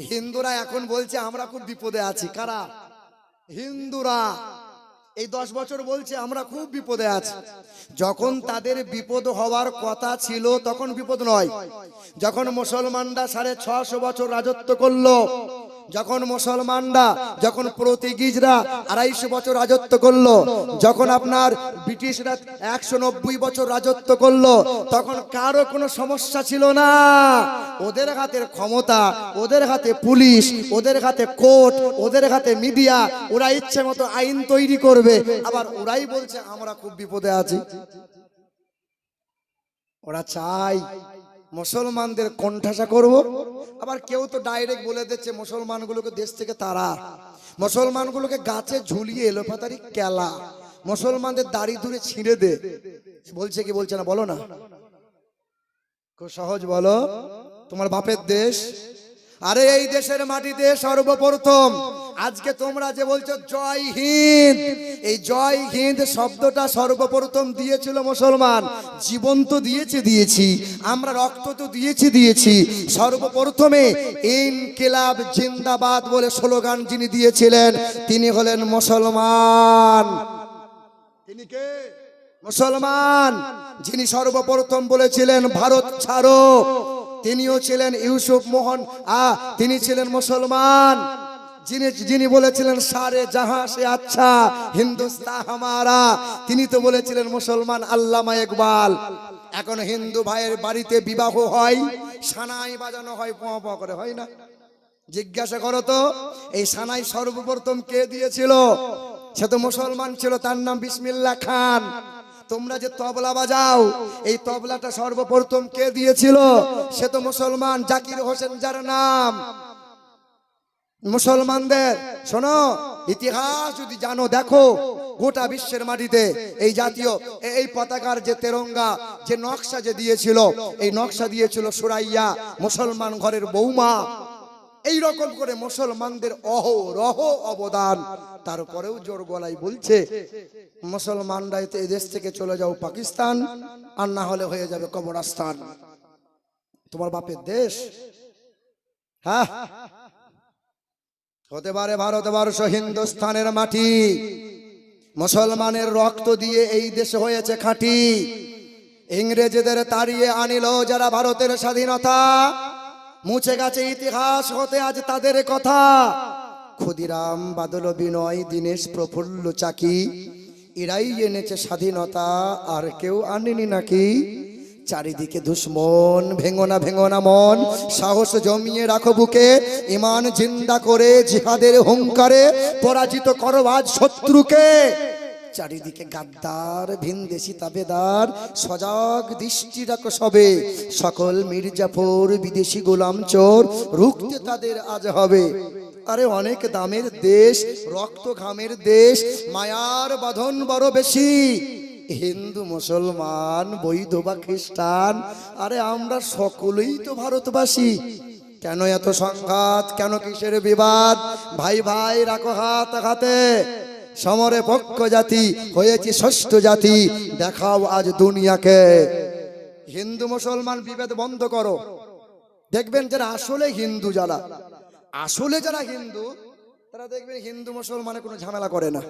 হিন্দুরা এখন বলছে আমরা খুব বিপদে আছি। কারা? হিন্দুরা। এই 10 বছর বলছে আমরা খুব বিপদে আছি। যখন তাদের বিপদ হওয়ার কথা ছিল তখন বিপদ নয়। যখন মুসলমানরা 650 বছর রাজত্ব করলো, যখন মুসলমানরা, যখন পর্তুগিজরা 250 বছর রাজত্ব করলো, যখন আপনার ব্রিটিশরা 190 বছর রাজত্ব করলো, তখন কারো কোনো সমস্যা ছিল না। ওদের হাতের ক্ষমতা, ওদের হাতে পুলিশ, ওদের হাতে কোর্ট, ওদের হাতে মিডিয়া, ওরা ইচ্ছে মতো আইন তৈরি করবে। আবার ওরাই বলছে আমরা খুব বিপদে আছি। ওরা চাই মুসলমানদের কোণঠাসা করব। আবার কেউ তো ডাইরেক্ট বলে দিচ্ছে মুসলমানগুলোকে দেশ থেকে তারা, মুসলমানগুলোকে গাছে ঝুলিয়ে এলোপাতারি কেলা, মুসলমানদের দাড়ি ধরে ছিঁড়ে দে। বলছে কি বলছে না বলো না? খুব সহজ বলো, তোমার বাপের দেশ। আরে এই দেশের মাটিতে সর্বপ্রথম আজকে তোমরা যে বলছো জয় হিন্দ, এই জয় হিন্দ শব্দটা সর্বপ্রথম দিয়েছিল মুসলমান। জীবন তো দিয়েছি, আমরা রক্ত তো দিয়েছি। সর্বপ্রথমে ইনকিলাব জিন্দাবাদ বলে স্লোগান যিনি দিয়েছিলেন, তিনি হলেন মুসলমান। তিনি কে? মুসলমান। যিনি সর্বপ্রথম বলেছিলেন ভারত ছাড়ো, তিনিও ছিলেন ইউসুফ মোহন, তিনি ছিলেন মুসলমান। যিনি বলেছিলেন সারে জাহাঁ সে আচ্ছা হিন্দুস্তান হামারা, তিনি তো বলেছিলেন মুসলমান, আল্লামা ইকবাল। এখন হিন্দু ভাইয়ের বাড়িতে বিবাহ হয়, সানাই বাজানো হয়, পোঁ পোঁ করে, হয় না? জিজ্ঞাসা করো তো, এই সানাই সর্বপ্রথম কে দিয়েছিল? সে তো মুসলমান ছিল, তার নাম বিসমিল্লাহ খান। তোমরা যে তবলা বাজাও, এই তবলাটা সর্বপ্রথম কে দিয়েছিল? সে তো মুসলমান, জাকির হোসেন যার নাম। মুসলমানদের শোনো, ইতিহাস যদি জানো, দেখো গোটা বিশ্বের মাটিতে এই জাতীয় এই পতাকার যে তেরঙ্গা, যে নকশা যে দিয়েছিল, এই নকশা দিয়েছিল সুরাইয়া, মুসলমান ঘরের বৌমা। এই রকম করে মুসলমানদের অহরহ অবদান। তারপরেও জোর গলায় বলছে মুসলমানরা এই দেশ থেকে চলে যাও পাকিস্তান, আর না হলে হয়ে যাবে কবরস্থান। তোমার বাপের দেশ। হ্যাঁ, হতে পারে ভারতবর্ষ হিন্দুস্তানের মাটি, মুসলমানের রক্ত দিয়ে এই দেশ হয়েছে খাঁটি। ইংরেজদের তাড়িয়ে আনিল যারা ভারতের স্বাধীনতা, মুছে গেছে ইতিহাস হতে আজ তাদের কথা। ক্ষুদিরাম, বাদল, বিনয়, দীনেশ, প্রফুল্ল, চাকি, এরাই এনেছে স্বাধীনতা, আর কেউ আনেনি নাকি? চারিদিকে দুশ্মন, ভেঙো না মন, সাহস জমিয়ে রাখো বুকে, ইমান জিন্দা করে জিহাদের হুঙ্কারে পরাজিত করো আজ শত্রুকে। চারিদিকে গাদ্দার, ভিনদেশি তাবেদার, সজাগ দৃষ্টি রাখো সবে, সকল মির্জাফর, বিদেশি গোলাম চোর, রুখতে তাদের আজ হবে। আরে অনেক দামের দেশ, রক্ত ঘামের দেশ, মায়ার বাঁধন বড় বেশি। হিন্দু, মুসলমান, বৈধ বা খ্রিস্টান, আরে আমরা সকলেই তো ভারতবাসী। কেন এত সংঘাত, কেন কিসের বিবাদ? ভাই ভাই রাখো হাত হাতে, সমরে পক্ষ জাতি হয়েছি ষষ্ঠ জাতি, দেখাও আজ দুনিয়াকে। হিন্দু মুসলমান বিভেদ বন্ধ করো, দেখবেন যারা আসলে হিন্দু, যারা হিন্দু তারা দেখবেন হিন্দু মুসলমানে কোনো ঝামেলা করে না।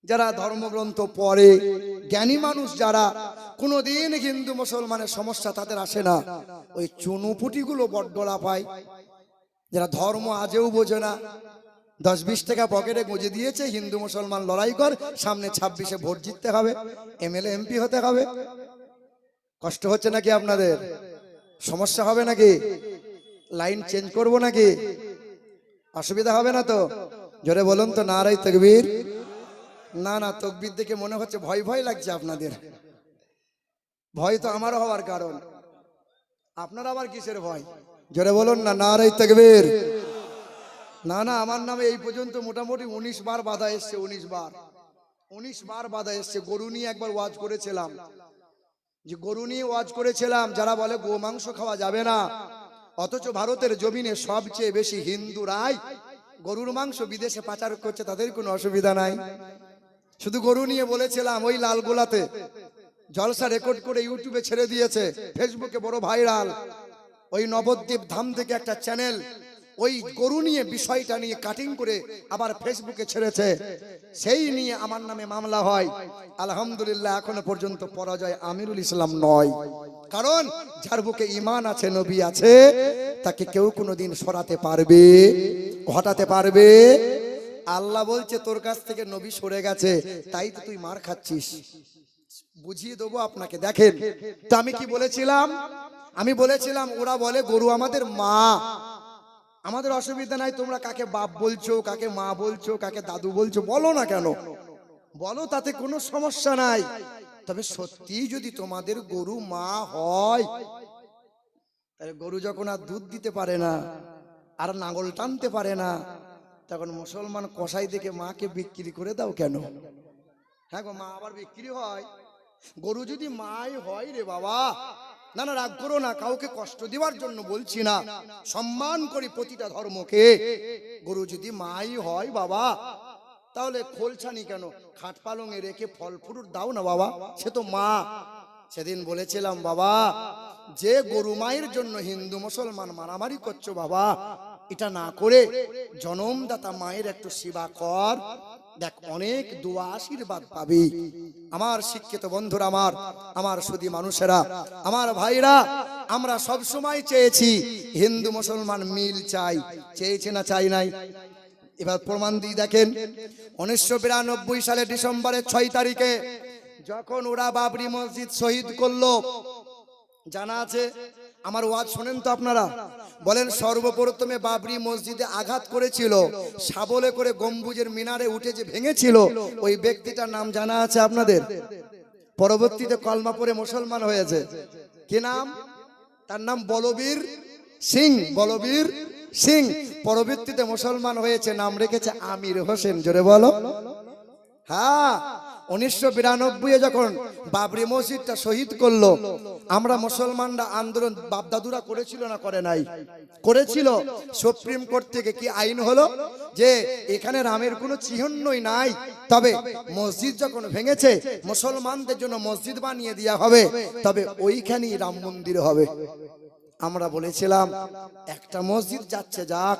যারা ধর্মগ্রন্থ পড়ে, জ্ঞানী মানুষ যারা, কোনোদিন হিন্দু মুসলমানের সমস্যা তাদের আসে না। ওই চুনুপুটিগুলো বড্ডলা পায়, যারা ধর্ম আজও বোঝে না। 10-20 টাকা পকেটে গুঁজে দিয়েছে, হিন্দু মুসলমান লড়াই কর, সামনে 26-এ ভোট জিততে হবে, এমএলএ এমপি হতে হবে। কষ্ট হচ্ছে নাকি আপনাদের? সমস্যা হবে নাকি? লাইন চেঞ্জ করব নাকি? অসুবিধা হবে না তো? জোরে বলুন তো নারায়ে তাকবীর। না তাকবীর দেখে মনে হচ্ছে ভয় ভয় লাগছে আপনাদের। ভয় তো আমারও হওয়ার কারণ, আপনার আবার কিসের ভয়? জোরে বলুন না নারায়ে তাকবীর। না আমার নামে এই পর্যন্ত মোটামুটি 19 বার বাধা এসছে, 19 বার বাধা এসছে। গরু নিয়ে একবার ওয়াজ করেছিলাম, যারা বলে গো মাংস খাওয়া যাবে না, অথচ ভারতের জমিনে সবচেয়ে বেশি হিন্দুরাই গরুর মাংস বিদেশে পাচার করছে, তাদের কোনো অসুবিধা নাই। শুধু গরু নিয়ে বলেছিলাম, ওই লালগোলাতে জলসা রেকর্ড করে ইউটিউবে ছেড়ে দিয়েছে, ফেসবুকে বড় ভাইরাল। ওই নবদ্বীপ ধাম থেকে একটা চ্যানেল ওই গরু নিয়ে বিষয়টা নিয়ে কাটিং করে আবার ফেসবুকে ছেড়েছে, সেই নিয়ে আমার নামে মামলা হয়। আলহামদুলিল্লাহ এখনো পর্যন্ত পরাজয় আমিরুল ইসলাম নয়, কারণ যার বুকে ঈমান আছে, নবী আছে, তাকে কেউ কোনোদিন সরাতে পারবে, হটাতে পারবে? আল্লাহ বলছে তোর কাছ থেকে নবী সরে গেছে, তাই তো তুই মার খাচ্ছিস। বুঝিয়ে দেবো আপনাকে, দেখেন তো আমি কি বলেছিলাম। আমি বলেছিলাম ওরা বলে গরু আমাদের মা, আমাদের অসুবিধা নাই, তোমরা কাকে বাপ বলছো, কাকে মা বলছো, কাকে দাদু বলছো, বলো না কেন, বলো, তাতে কোনো সমস্যা নাই। তবে সত্যি যদি তোমাদের গরু মা হয়, তাহলে গরু যখন আর দুধ দিতে পারে না, আর নাঙ্গল টানতে পারে না, তখন মুসলমান কসাই দেখে মাকে বিক্রি করে দাও কেন? হ্যাঁ গো, মা আবার বিক্রি হয়? গরু যদি মাই হয় রে বাবা, না রাগ করো না, কাউকে কষ্ট দেওয়ার জন্য বলছি না, সম্মান করি প্রতিটা ধর্মকে। গরু যদি মাই হয় বাবা, তাহলে খোলছানি কেন? খাট পালঙে রেখে ফল ফ্রুট দাও না বাবা, সে তো মা। সেদিন বলেছিলাম বাবা, যে গরু মায়ের জন্য হিন্দু মুসলমান মারামারি করছো বাবা, এটা না করে জনমদাতা মায়ের একটু সেবা কর, দেখ অনেক দোয়া আশীর্বাদ পাবি। আমার শিক্ষিত বন্ধুরা, আমার সুধী মানুষেরা, আমার ভাইরা, আমরা সব সময় চেয়েছি হিন্দু মুসলমান মিল চাই, চেয়েছি না চাই নাই? এবার প্রমাণ দিয়ে দেখেন, 1992 সালে ডিসেম্বরের 6 তারিখে যখন ওরা বাবরি মসজিদ শহীদ করলো, জানা আছে? আমার ওয়াজ শোনেন তো আপনারা? বলেন সর্বপ্রথমে বাবরি মসজিদে আঘাত করেছিল, শাবলে করে গম্বুজের মিনারে উঠে যে ভেঙেছিল, ওই ব্যক্তিটার নাম জানা আছে আপনাদের? পরবর্তীতে কলমা পড়ে মুসলমান হয়েছে, কি নাম? তার নাম বলবীর সিং। বলবীর সিং পরবর্তীতে মুসলমান হয়েছে, নাম রেখেছে আমির হোসেন। জোরে বলো। হ্যাঁ, 1992 যখন বাবরি মসজিদটা শহীদ করলো, আমরা মুসলমানরা আন্দোলন বাপদাদুরা করেছিল না করে নাই? করেছিল। সুপ্রিম কোর্ট থেকে কি আইন হলো যে এখানে রামের কোনো চিহ্নই নাই, তবে মসজিদ যখন ভেঙেছে মুসলমানদের জন্য মসজিদ বানিয়ে দেওয়া হবে, তবে ওইখানেই রাম মন্দির হবে। আমরা বলেছিলাম একটা মসজিদ যাচ্ছে যাক,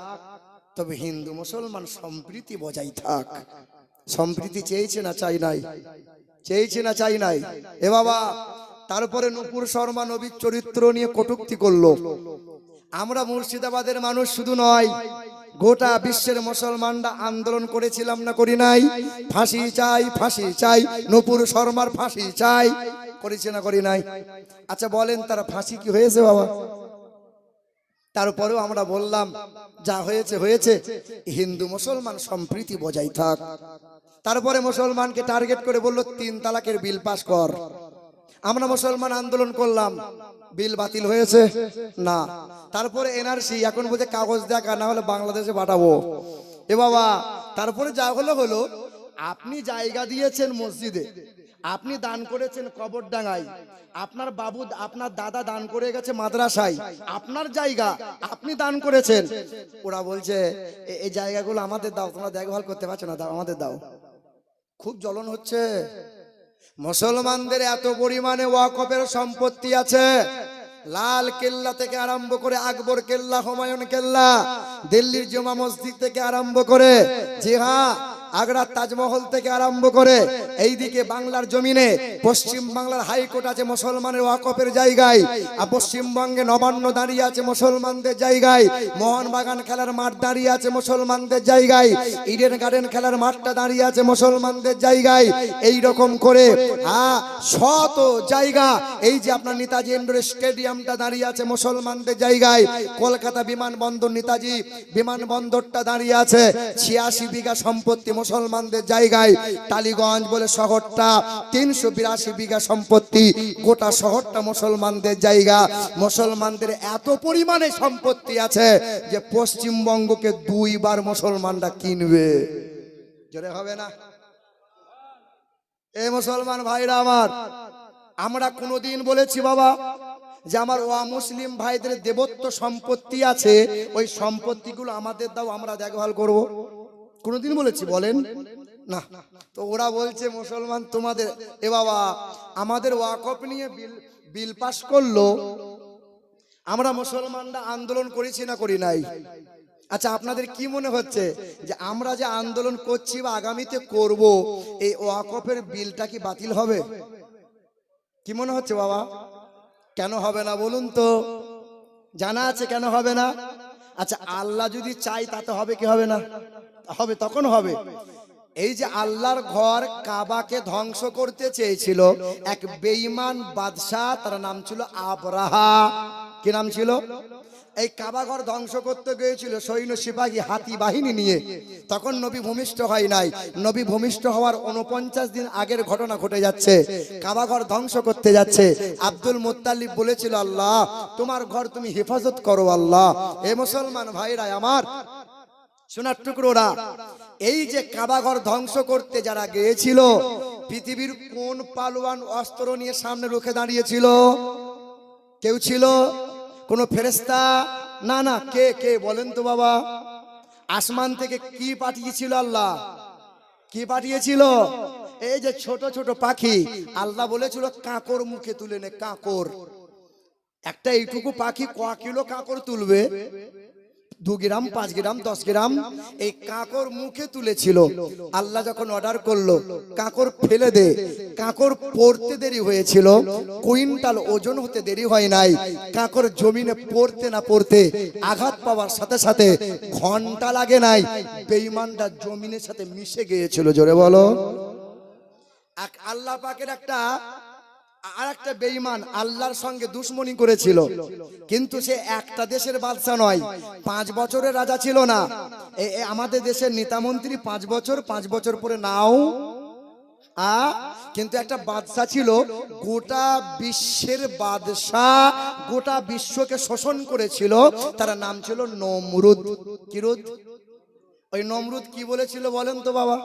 তবে হিন্দু মুসলমান সম্প্রীতি বজায় থাক। সম্প্রীতি চেয়েছে না চাই নাই? চেয়েছে না চাই নাই? এ বাবা, তারপরে নূপুর শর্মা নবীর চরিত্র নিয়ে কটূক্তি করলো। আমরা মুর্শিদাবাদের মানুষ শুধু নয়, গোটা বিশ্বের মুসলমানরা আন্দোলন করেছিলাম না করি নাই? ফাঁসি চাই, ফাঁসি চাই, নূপুর শর্মার ফাঁসি চাই, করেছে না করি নাই? আচ্ছা বলেন, তারা ফাঁসি কি হয়েছে বাবা? তারপরেও আমরা বললাম যা হয়েছে হয়েছে, হিন্দু মুসলমান সম্প্রীতি বজায় থাক। তারপরে মুসলমানকে টার্গেট করে বলল 3 তালাকের বিল পাস কর। আমরা মুসলমান আন্দোলন করলাম, বিল বাতিল হয়েছে না। তারপরে এনআরসি, এখন বলছে কাগজ দেখা, না হলে বাংলাদেশে পাঠাবো। এ বাবা, তারপরে যা হলো হলো। আপনি জায়গা দিয়েছেন মসজিদে, আপনি দান করেছেন কবরডাঙ্গায়, আপনার বাবু আপনার দাদা দান করে গেছে মাদ্রাসায়, আপনার জায়গা আপনি দান করেছেন। ওরা বলছে এই জায়গাগুলো আমাদের দাও, তোমরা দেখভাল করতে পারছো না, দাও আমাদের দাও। খুব জ্বলন হচ্ছে। মুসলমানদের এত পরিমাণে ওয়াকফের সম্পত্তি আছে, লাল কেল্লা থেকে আরম্ভ করে আকবর কেল্লা, হুমায়ুন কেল্লা, দিল্লির জুমা মসজিদ থেকে আরম্ভ করে, জি হ্যাঁ, আগ্রার তাজমহল থেকে আরম্ভ করে এইদিকে বাংলার জমিনে পশ্চিম বাংলার হাইকোর্ট আছে মুসলমানের ওয়াকফের জায়গায়, আর পশ্চিমবঙ্গে নবান্ন দাঁড়িয়ে আছে মুসলমানদের জায়গায়, মোহনবাগান খেলার মাঠ দাঁড়িয়ে আছে মুসলমানদের জায়গায়, ইডেন গার্ডেন খেলার মাঠটা দাঁড়িয়ে আছে মুসলমানদের জায়গায়। এই রকম করে শত জায়গা, এই যে আপনার নেতাজি ইন্ডোর স্টেডিয়ামটা দাঁড়িয়ে আছে মুসলমানদের জায়গায়, কলকাতা বিমানবন্দর নেতাজি বিমানবন্দরটা দাঁড়িয়ে আছে, 86 বিঘা সম্পত্তি মুসলমানদের জায়গায়। টালিগঞ্জ বলে শহরটা 382 বিঘা সম্পত্তি, গোটা শহরটা মুসলমানদের জায়গা। মুসলমানদের এত পরিমাণে সম্পত্তি আছে যে পশ্চিমবঙ্গকে 2 বার মুসলমানরা কিনবে। জোরে হবে না? এ মুসলমান ভাইরা আমার, আমরা কোনোদিন বলেছি বাবা যে আমার মুসলিম ভাইদের দেবত্ব সম্পত্তি আছে, ওই সম্পত্তিগুলো আমাদের দাও, আমরা দেখভাল করব? কোনদিন বলেছি বলেন? না। তো ওরা বলছে মুসলমান তোমাদের। এ বাবা, আমাদের ওয়াকফ নিয়ে বিল পাস করলো, আমরা মুসলমানরা আন্দোলন করেছি না করি নাই? আচ্ছা, আপনাদের কি মনে হচ্ছে যে আমরা যে আন্দোলন করছি বা আগামীতে করব, এই ওয়াকফের বিলটা কি বাতিল হবে? কি মনে হচ্ছে বাবা? কেন হবে না বলুন তো? জানা আছে কেন হবে না? আচ্ছা, আল্লাহ যদি চাই তাতে হবে কি হবে না? হবে, তখন হবে। এই যে আল্লাহর ঘর কাবাকে ধ্বংস করতে চেয়েছিল এক বেঈমান বাদশাহ, তার নাম ছিল আবরাহা। কি নাম ছিল? এই কাবা ঘর ধ্বংস করতে গিয়েছিল সৈন্য সিপাহী হাতি বাহিনী নিয়ে। তখন নবী ভূমিষ্ঠ হয় নাই। নবী ভূমিষ্ঠ হওয়ার 49 দিন আগের ঘটনা ঘটে যাচ্ছে। কাবা ঘর ধ্বংস করতে যাচ্ছে। আব্দুল মুত্তালিব বলেছিল, আল্লাহ তোমার ঘর তুমি হেফাজত করো আল্লাহ। এ মুসলমান ভাইরা আমার, সোনার টুকরোরা, এই যে কাবা ঘর ধ্বংস করতে যারা গিয়েছিল, পৃথিবীর কোন পালোয়ান অস্ত্র নিয়ে সামনে রুখে দাঁড়িয়েছিল? কেউ ছিল? কোন ফেরেশতা? না না। কে কে বলেন তো বাবা? আসমান থেকে কি পাঠিয়েছিল আল্লাহ? কি পাঠিয়েছিল? এই যে ছোট ছোট পাখি। আল্লাহ বলেছিল কাঁকর মুখে তুলে নে। কাঁকর, একটা এইটুকু পাখি ক কিলো কাঁকর তুলবে? 2 গ্রাম, 5 গ্রাম, 10 গ্রাম। এই কাঁকর মুখে তুলেছিল। আল্লাহ যখন অর্ডার করলো কাঁকর ফেলে দে, কাঁকর পড়তে দেরি হয়েছিল, কুইন্টাল ওজন হতে দেরি হয় নাই। কাঁকর জমিনে পড়তে না পড়তে আঘাত পাওয়ার সাথে সাথে ঘন্টা লাগে নাই, বেঈমানটা জমিনের সাথে মিশে গিয়েছিল। জোরে বলো। আল্লাহ পাকের আর একটা বেঈমান আল্লাহর সঙ্গে দুশ্মনী করেছিল, কিন্তু সে একটা দেশের বাদশা নয়, 5 বছরের রাজা ছিল না। আমাদের দেশের নেতা মন্ত্রী 5 বছর, 5 বছর পরে নাও। কিন্তু একটা বাদশা ছিল, গোটা বিশ্বের বাদশা, গোটা বিশ্বকে শোষণ করেছিল। তার নাম ছিল নমরুদ। কিরুদ? ওই নমরুদ কি বলেছিল বলেন তো বাবা?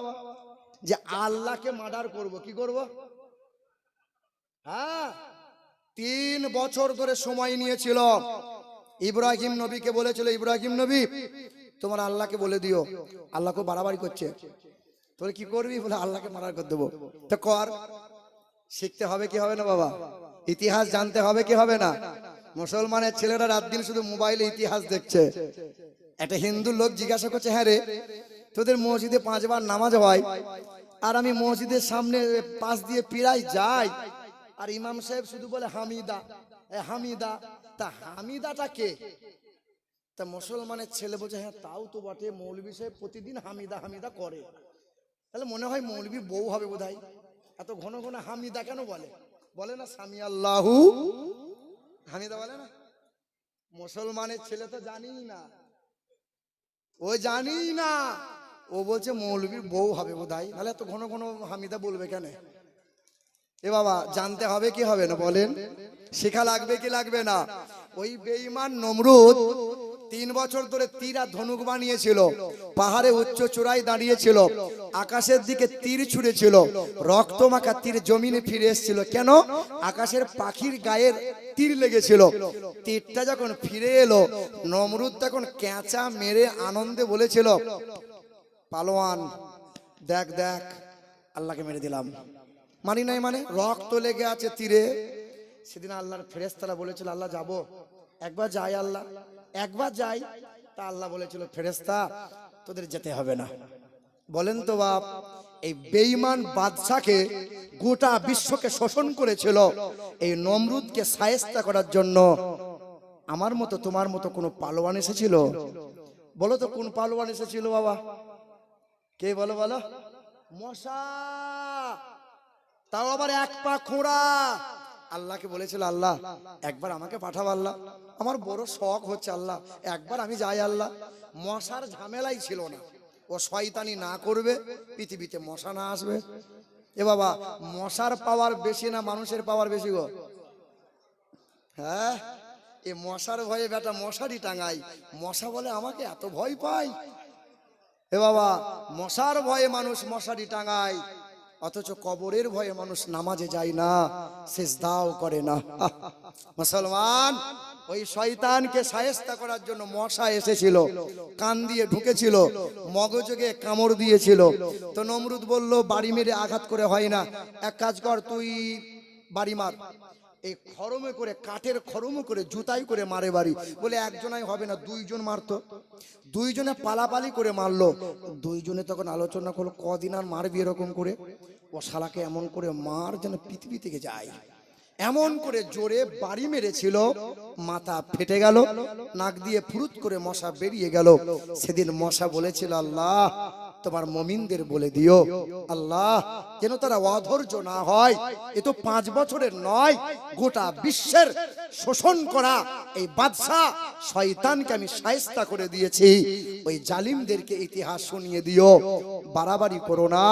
যে আল্লাহকে মার্ডার করব। কি করব? 3 বছর ধরে সময় নিয়েছিল। ইব্রাহিম নবীকে বলেছিল, ইব্রাহিম নবী তোমার আল্লাহকে বলে দিও, আল্লাহ খুব বাড়াবাড়ি করছে। তোর কি করবি? বলে আল্লাহকে মার্ডার করে দেবো। তো কর। শিখতে হবে কি হবে না বাবা? ইতিহাস জানতে হবে কি হবে না? মুসলমানের ছেলেরা রাত দিন শুধু মোবাইলে ইতিহাস দেখছে। একটা হিন্দু লোক জিজ্ঞাসা করছে, হ্যাঁ রে, তোদের মসজিদে 5 বার নামাজ হয়, আর আমি মসজিদের সামনে পাশ দিয়ে পিড়াই যাই, আর ইমাম সাহেব শুধু বলে হামিদা হামিদা, তা হামিদাটা কে? তা মুসলমানের ছেলে বলছে, হ্যাঁ তাও তো বটে, মৌলভী সাহেব প্রতিদিন হামিদা হামিদা করে, তাহলে মনে হয় মৌলভীর বউ হবে বোধহয়, এত ঘন ঘন হামিদা কেন বলে? বলে না সামি আল্লাহু হামিদা বলে না? মুসলমানের ছেলে তো জানি না, ও জানি না, ও বলছে মৌলভীর বউ হবে বোধহয়, নাহলে এত ঘন ঘন হামিদা বলবে কেন? এ বাবা, জানতে হবে কি হবে না বলেন? শেখা লাগবে কি লাগবে না? ওই বেঈমান নমরুদ 3 বছর ধরে তীর আর ধনুক বানিয়েছিল, পাহাড়ে উচ্চ চূড়ায় দাঁড়িয়েছিল, আকাশের দিকে তীর ছুঁড়েছিল, রক্তমাখা তীর জমিনে ফিরে এসেছিল। কেন? আকাশের পাখির গায়ের তীর লেগেছিল। তীরটা যখন ফিরে এলো, নমরুদ তখন ক্যাঁচা মেরে আনন্দে বলেছিল, পালোয়ান দেখ দেখ, আল্লাহকে মেরে দিলাম। মানি নাই মানে রক্ত লেগে আছে তীরে। সেদিন আল্লাহর ফেরেশতারা বলেছিল, আল্লাহ যাব, একবার যাই আল্লাহ, একবার যাই। তা আল্লাহ বলেছিল, ফেরেশতা তোদের যেতে হবে না। বলেন তো বাপ, এই বেঈমান বাদশাকে গোটা বিশ্বকে শোষণ করেছিল, এই নমরুদকে শায়েস্তা করার জন্য আমার মতো তোমার মতো কোন পালোয়ান এসেছিল? বলো তো কোন পালোয়ান এসেছিল বাবা? কে বলো বলো? মশা, তাও আবার 1 পা খোঁড়া। আল্লাহকে বলেছিল, আল্লাহ একবার আমাকে পাঠাও, আল্লাহ আমার বড় শখ হচ্ছে, আল্লাহ একবার আমি যাই। আল্লাহ মশার ঝামেলাই ছিল না, ও শয়তানি না করবে, পৃথিবীতে মশা না আসবে। এ বাবা, মশার পাওয়ার বেশি না মানুষের পাওয়ার বেশি গো? হ্যাঁ, এ মশার ভয়ে বেটা মশারি টাঙাই, মশা বলে আমাকে এত ভয় পাই। এ বাবা, মশার ভয়ে মানুষ মশারি টাঙায়, অথচ কবরের ভয়ে মানুষ নামাজে যায় না, সিজদাও করে না। মুসলমান, ওই শয়তানকে শায়েস্তা করার জন্য মশা এসেছিল, কান দিয়ে ঢুকেছিল, মগজে কামড় দিয়েছিল। তো নমরুদ বলল, বাড়ি মেরে আঘাত করে হয় না, এক কাজ কর, তুই বাড়ি মার। এই খরমে করে, কাঠের খরমে করে, জুতাই করে মারে বাড়ি। বলে একজনাই হবে না, 2 জন মারতো। 2 জনে পালাপালি করে মারলো। 2 জনে তখন আলোচনা করলো, কদিন আর মারবি এরকম করে, ও শালাকে এমন করে মার যেন পৃথিবী থেকে যায়। এমন করে জোরে বাড়ি মেরেছিল, মাথা ফেটে গেল, নাক দিয়ে ফুরুত করে মশা বেরিয়ে গেল। সেদিন মশা বলেছিল, আল্লাহ তোমার মুমিনদের বলে দিও, আল্লাহ যেন তারা অধৈর্য না হয়। এ তো 5 বছরের নয়, গোটা বিশ্বের শোষণ করা এই বাদশা শয়তানকে আমি শায়েস্তা করে দিয়েছি। ওই জালিমদেরকে ইতিহাস শুনিয়ে দিও, বাড়াবাড়ি করো না।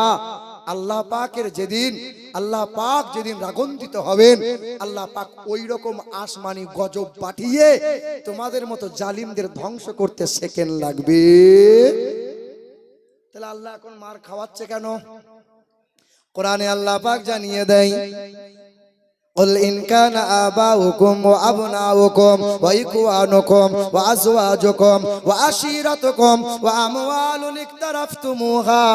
আল্লাহ পাকের যেদিন, আল্লাহ পাক যেদিন রাগান্বিত হবেন, আল্লাহ পাক ওই রকম আসমানি গজব পাঠিয়ে তোমাদের মতো জালিমদের ধ্বংস করতে সেকেন্ড লাগবে। তাহলে আল্লাহ এখন মার খাওয়াচ্ছে কেন? কোরআনে আল্লাহ পাক জানিয়ে দেয়, قل إن كان آباؤكم وأبناؤكم وإخوانكم وأزواجكم وعشيرتكم وأموال اقترفتموها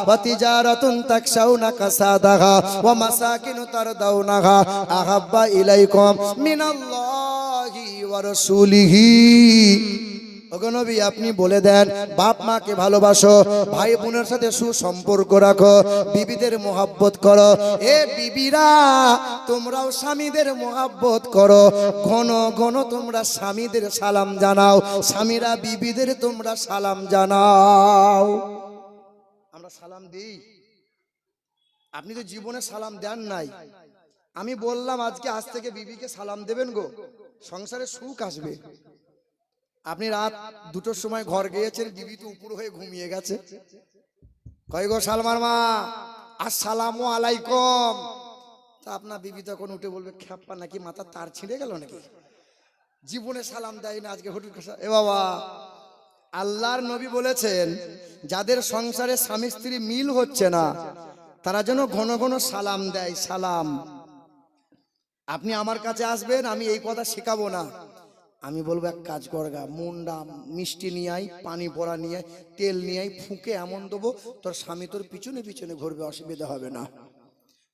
وتجارة تخشون كسادها ومساكن ترضونها أحب إليكم من الله ورسوله। নবী, আপনি বলে দেন, বাপ মাকে ভালোবাসো, ভাই বোনের সাথে সুসম্পর্ক রাখো, বিবিদের মোহাব্বত করো। এ বিবিরা, তোমরাও স্বামীদের মোহাব্বত করো, ঘন ঘন তোমরা স্বামীদের সালাম জানাও, স্বামীরা বিবিদের তোমরা সালাম জানাও। আমরা সালাম দিই? আপনি তো জীবনে সালাম দেন নাই। আমি বললাম আজকে, আজ থেকে বিবিকে সালাম দেবেন গো, সংসারে সুখ আসবে। আপনি রাত 2টোর সময় ঘর গিয়েছেন, বিবি তো উপর হয়ে ঘুমিয়ে গেছে, কয় গো সালমার মা, আসসালামু আলাইকুম। তা আপনার বিবি তখন উঠে বলবে, খ্যাপ্পা নাকি, মাথা তার ছিঁড়ে গেল নাকি, জীবনে সালাম দেয় না, আজকে হুটুট। এ বাবা, আল্লাহর নবী বলেছেন, যাদের সংসারে স্বামী স্ত্রী মিল হচ্ছে না, তারা যেন ঘন ঘন সালাম দেয়। সালাম, আপনি আমার কাছে আসবেন, আমি এই কথা শেখাবো না, আমি বলবো এক কাজ করগা, মুন্ডা মিষ্টি নিয়ে আই, পানি পড়া নিয়ে আই, তেল নিয়ে আই, ফুঁকে এমন দেবো তোর স্বামী তোর পিছনে পিছনে ঘুরবে, অসুবিধা হবে না।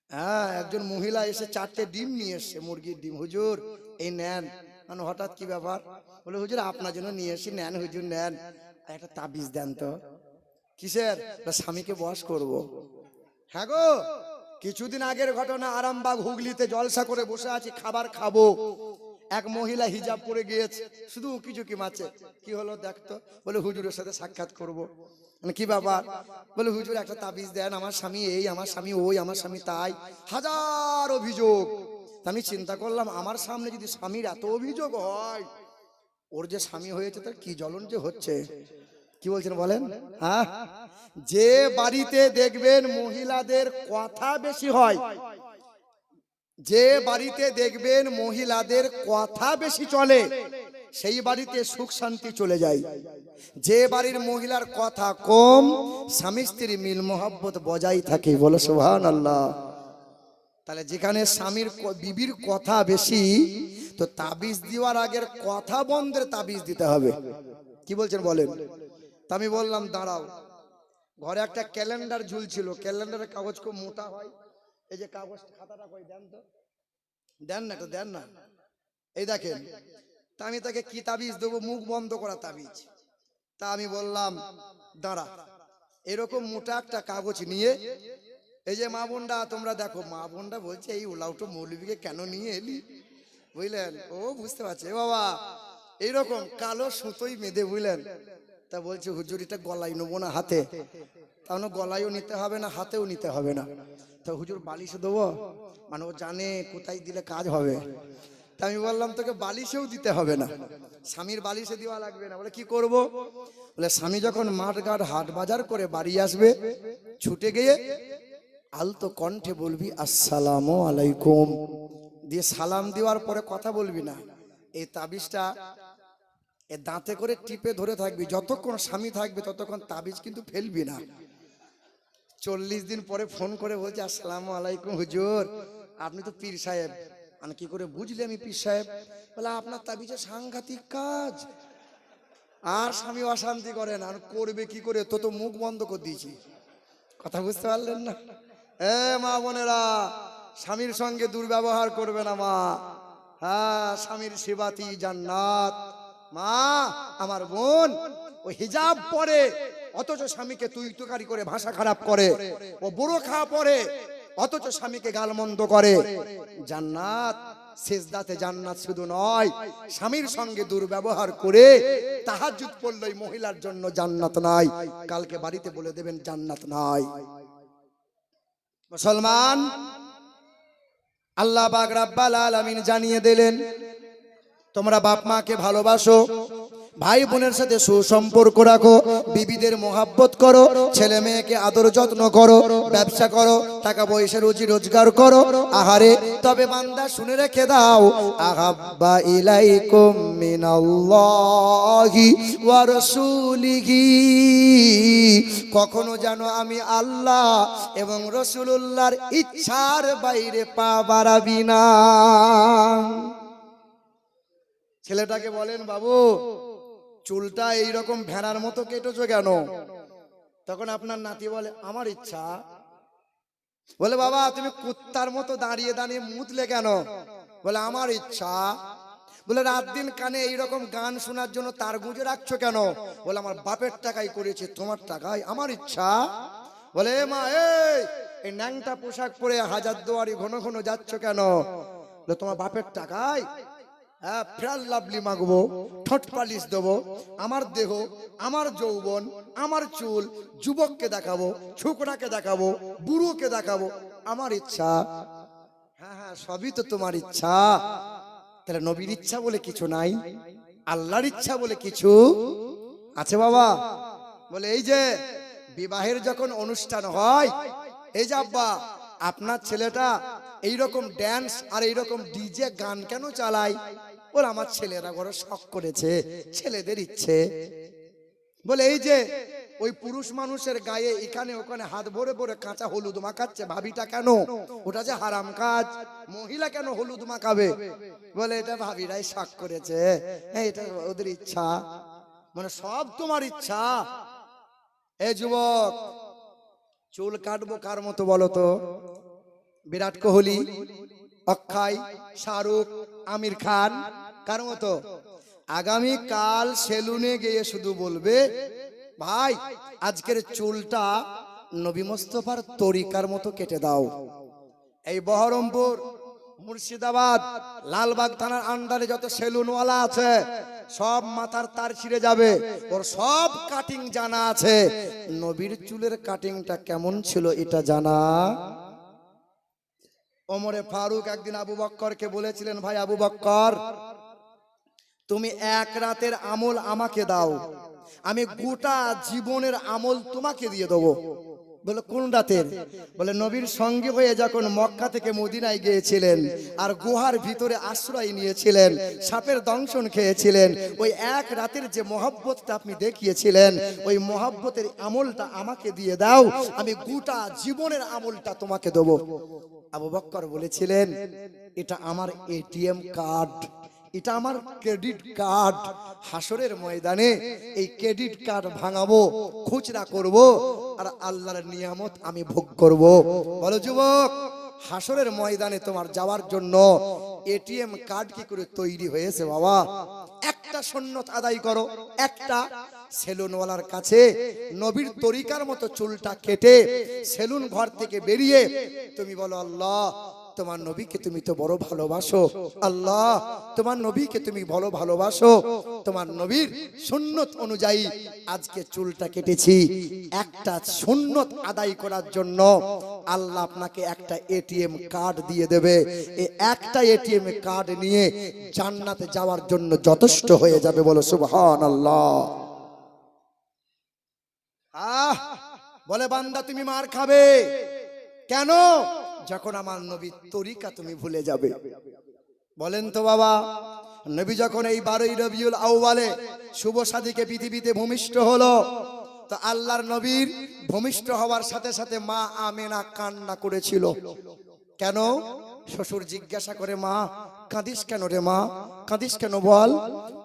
হ্যাঁ, একজন মহিলা এসে 4টে ডিম নিয়ে এসছে, মুরগির ডিম। হুজুর এই নেন। মানে হঠাৎ কি ব্যাপার? বলে হুজুর আপনার জন্য নিয়ে এসি, নেন হুজুর নেন, একটা তাবিজ দেন তো। কিসের? স্বামীকে বশ করব। হ্যাঁ গো, কিছুদিন আগের ঘটনা, আরামবাগ হুগলিতে জলসা করে বসে আছি, খাবার খাবো, এক মহিলা হিজাব পরে গিয়েছে, শুধু উকি ঝুঁকি মারছে। কি হলো দেখতো? বলে হুজুরের সাথে সাক্ষাৎ করব। মানে কি ব্যাপার? বলে হুজুর একটা তাবিজ দেন, আমার স্বামী এই, আমার স্বামী ওই, আমার স্বামী তাই, হাজার অভিযোগ। আমি চিন্তা করলাম, আমার সামনে যদি স্বামীর এত অভিযোগ হয়, ওর যে স্বামী হয়েছে তার কি জ্বলন যে হচ্ছে। কি বলছেন বলেন? হ্যাঁ, যে বাড়িতে দেখবেন মহিলাদের কথা বেশি হয়, যে বাড়িতে দেখবেন মহিলাদের কথা বেশি চলে, সেই বাড়িতে সুখ শান্তি চলে যায়। যে বাড়ির মহিলার কথা কম, স্বামী স্ত্রীর মিল মোহাব্বত বজায় থাকে। বলো সুবহানাল্লাহ। তাহলে যেখানে স্বামীর বিবির কথা বেশি, তো তাবিজ দেওয়ার আগের কথা বন্ধের তাবিজ দিতে হবে। কি বলছেন বলেন? তা আমি বললাম দাঁড়াও, ঘরে একটা ক্যালেন্ডার ঝুলছিল, ক্যালেন্ডারের কাগজ খুব মোটা হয়, এই যে কাগজ খাতাটা কই দেন তো, দেন না, তো দেন না, এই দেখেন। তা আমি তাকে কি তাবিজ দেবো? মুখ বন্ধ করা তাবিজ। তা আমি বললাম দাঁড়া, এরকম মোটা একটা কাগজ নিয়ে, এই যে মা বোনরা তোমরা দেখো, মা বোনরা বলছে এই উলাউটো মৌলবীকে কেন নিয়ে এলি, বুঝলেন? ও বুঝতে পারছে, এ বাবা এইরকম কালো সুতোই বেঁধে, বুঝলেন? তা বলছে হুজুর এটা গলায় নেবো না হাতে? তাহলে গলায়ও নিতে হবে না, হাতেও নিতে হবে না। তা হুজুর বালিশে দেবো? মানে ও জানে কোথায় দিলে কাজ হবে। তা আমি বললাম তোকে বালিশেও দিতে হবে না, স্বামীর বালিশে দেওয়া লাগবে না। বলে কি করব? বলে স্বামী যখন মাঠ ঘাট হাট বাজার করে বাড়ি আসবে, ছুটে গিয়ে আলতো কণ্ঠে বলবি আসসালামু আলাইকুম, দিয়ে সালাম দেওয়ার পরে কথা বলবি না। এই তাবিজটা এ দাঁতে করে টিপে ধরে থাকবি, যতক্ষণ স্বামী থাকবে ততক্ষণ তাবিজ কিন্তু ফেলবি না। 40 দিন পরে ফোন করে বলছে আসসালামু আলাইকুম হুজুর, আপনি তো পীর সাহেব। মানে কি করে বুঝলি আমি পীর সাহেব? বলে আপনার তাবিজে সাংঘাতিক কাজ। আর স্বামী অশান্তি করেন, আর করবে কি করে? তো মুখ বন্ধ করে দিয়েছি। কথা বুঝতে পারলেন না? এ মা বোনেরা, স্বামীর সঙ্গে দুর্ব্যবহার করবে না মা। হ্যাঁ, স্বামীর সেবাতি জান্নাত। মা আমার বোন, ও হিজাব পরে অথচ স্বামীকে তুই তুকারি করে ভাষা খারাপ করে, ও বোরখা পরে অথচ স্বামীকে গালমন্দ করে, জান্নাত সেজদাতে জান্নাত শুধু নয়, স্বামীর সঙ্গে দুর্ব্যবহার করে তাহাজ্জুদ পড়লেই মহিলার জন্য জান্নাত নাই। কালকে বাড়িতে বলে দেবেন জান্নাত নাই। মুসলমান, আল্লাহ পাক রব্বুল আলামিন জানিয়ে দিলেন তোমরা বাপ মাকে ভালোবাসো, ভাই বোনের সাথে সুসম্পর্ক রাখো, বিবিদের মোহাব্বত করো, ছেলে মেয়েকে আদর যত্ন করো, ব্যবসা করো, টাকা পয়সা রুজি রোজগার করো। আহারে তবে বান্দা শুনে রেখে দাও, আহাব্বা ইলাইকুম মিনাল্লাহি ওয়া রাসূলিহি, কখনো যেন আমি আল্লাহ এবং রাসূলুল্লাহর ইচ্ছার বাইরে পা বাড়াবি না। ছেলেটাকে বলেন বাবু চুলটা এইরকম ভেড়ার মতো কেটেছো কেন? তখন আপনার নাতি বলে আমার ইচ্ছা। বলে বাবা তুমি কুত্তার মতো দাঁড়িয়ে দাঁড়িয়ে মুতলে কেন? বলে আমার ইচ্ছা। বলে রাত দিন কানে এইরকম গান শোনার জন্য তার গুঁজে রাখছো কেন? বলে আমার বাপের টাকায় করেছে, তোমার টাকায়? আমার ইচ্ছা। বলে মা এই ন্যাংটা পোশাক পরে হাজার দুয়ারি ঘন ঘন যাচ্ছ কেন? বলে তোমার বাপের টাকায়। হ্যাঁ, ফেয়ার লাভলি মাগবো, ঠোঁট পালিশ দেবো, আমার দেহ, আমার যৌবন, আমার চুল যুবককে দেখাবো, ছোকরাকে দেখাবো, বুড়োকে দেখাবো, আমার ইচ্ছা। হ্যাঁ হ্যাঁ, সবই তো তোমার ইচ্ছা। তাহলে নবীর ইচ্ছা বলে কিছু নাই, আল্লাহর ইচ্ছা বলে কিছু আছে বাবা? বলে এই যে বিবাহের যখন অনুষ্ঠান হয়, এই যে আব্বা আপনার ছেলেটা এইরকম ড্যান্স আর এইরকম ডিজে গান কেন চালায়? বলে আমার ছেলেরা বড় শখ করেছে, ছেলেদের ইচ্ছে। বলে এই যে ওই পুরুষ মানুষের গায়ে এখানে ওখানে হাত ভরে ভরে কাঁচা হলুদ মাখাচ্ছে, ভাবিটা কেন? ওটা যে হারাম কাজ, মহিলা কেন হলুদ মাখাবে? বলে এটা ভাবিরাই শখ করেছে, এটা ওদের ইচ্ছা। মানে সব তোমার ইচ্ছা। এই যুবক, চুল কাটবো কার মতো বলো তো? বিরাট কোহলি, অক্ষয়, শাহরুখ, আমির খান, কার মতো? আগামী কাল সেলুনে গিয়ে শুধু বলবে, ভাই আজকের চুলটা নবী মুস্তাফার তরিকার মতো কেটে দাও। এই বহরমপুর, মুর্শিদাবাদ, লালবাগ থানার আন্ডারে যত সেলুনওয়ালা আছে সব মাথার তার ছিঁড়ে যাবে, ওর সব কাটিং জানা আছে। নবীর চুলের কাটিংটা কেমন ছিল এটা জানা? ওমরে ফারুক একদিন আবু বক্করকে বলেছিলেন, ভাই আবু বক্কর, তুমি এক রাতের আমল আমাকে দাও, আমি গোটা জীবনের আমল তোমাকে দিয়ে দেবো। বলে কোন রাতের? বলে নবীর সঙ্গে হয়ে যখন মক্কা থেকে মদিনায় গিয়েছিলেন আর গুহার ভিতরে আশ্রয় নিয়েছিলেন, সাপের দংশন খেয়েছিলেন, ওই এক রাতের যে মহব্বতটা আপনি দেখিয়েছিলেন, ওই মহব্বতের আমলটা আমাকে দিয়ে দাও, আমি গোটা জীবনের আমলটা তোমাকে দেবো। আবু বক্কর বলেছিলেন, এটা আমার এটিএম কার্ড, এটা আমার ক্রেডিট কার্ড। হাসরের ময়দানে এই ক্রেডিট কার্ড ভাঙাবো, খুচরা করব, আর আল্লাহর নিয়ামত আমি ভোগ করব। বলো যুবক, হাসরের ময়দানে তোমার যাওয়ার জন্য এটিএম কার্ড কি করে তৈরি হয়েছে বাবা? একটা সুন্নত আদায় করো, একটা সেলুনওয়ালার কাছে নবীর তরিকার মতো চুলটা কেটে সেলুন ঘর থেকে বেরিয়ে তুমি বলো, আল্লাহ তোমার নবীকে তুমি তো বড় ভালোবাসো, আল্লাহ তোমার নবীকে তুমি বড় ভালোবাসো, তোমার নবীর সুন্নত অনুযায়ী আজকে চুলটা কেটেছি। একটা সুন্নত আদায় করার জন্য আল্লাহ আপনাকে একটা এটিএম কার্ড দিয়ে দেবে। এই একটা এটিএম কার্ড নিয়ে জান্নাতে যাওয়ার জন্য যথেষ্ট হয়ে যাবে। বলো সুবহানাল্লাহ। বলে বান্দা তুমি মার খাবে কেন? যখন আমার নবীর তরিকা তুমি ভুলে যাবে। বলেন তো বাবা, নবী যখন এই 12ই রবিউল আউয়ালে শুভ সাদিকে পৃথিবীতে ভূমিষ্ঠ হলো, তো আল্লাহর নবীর ভূমিষ্ঠ হওয়ার সাথে সাথে মা আমেনা কান্না করেছিল। কেন? শ্বশুর জিজ্ঞাসা করে, মা কাঁদিস কেন রে মা, কাঁদিস কেন বল?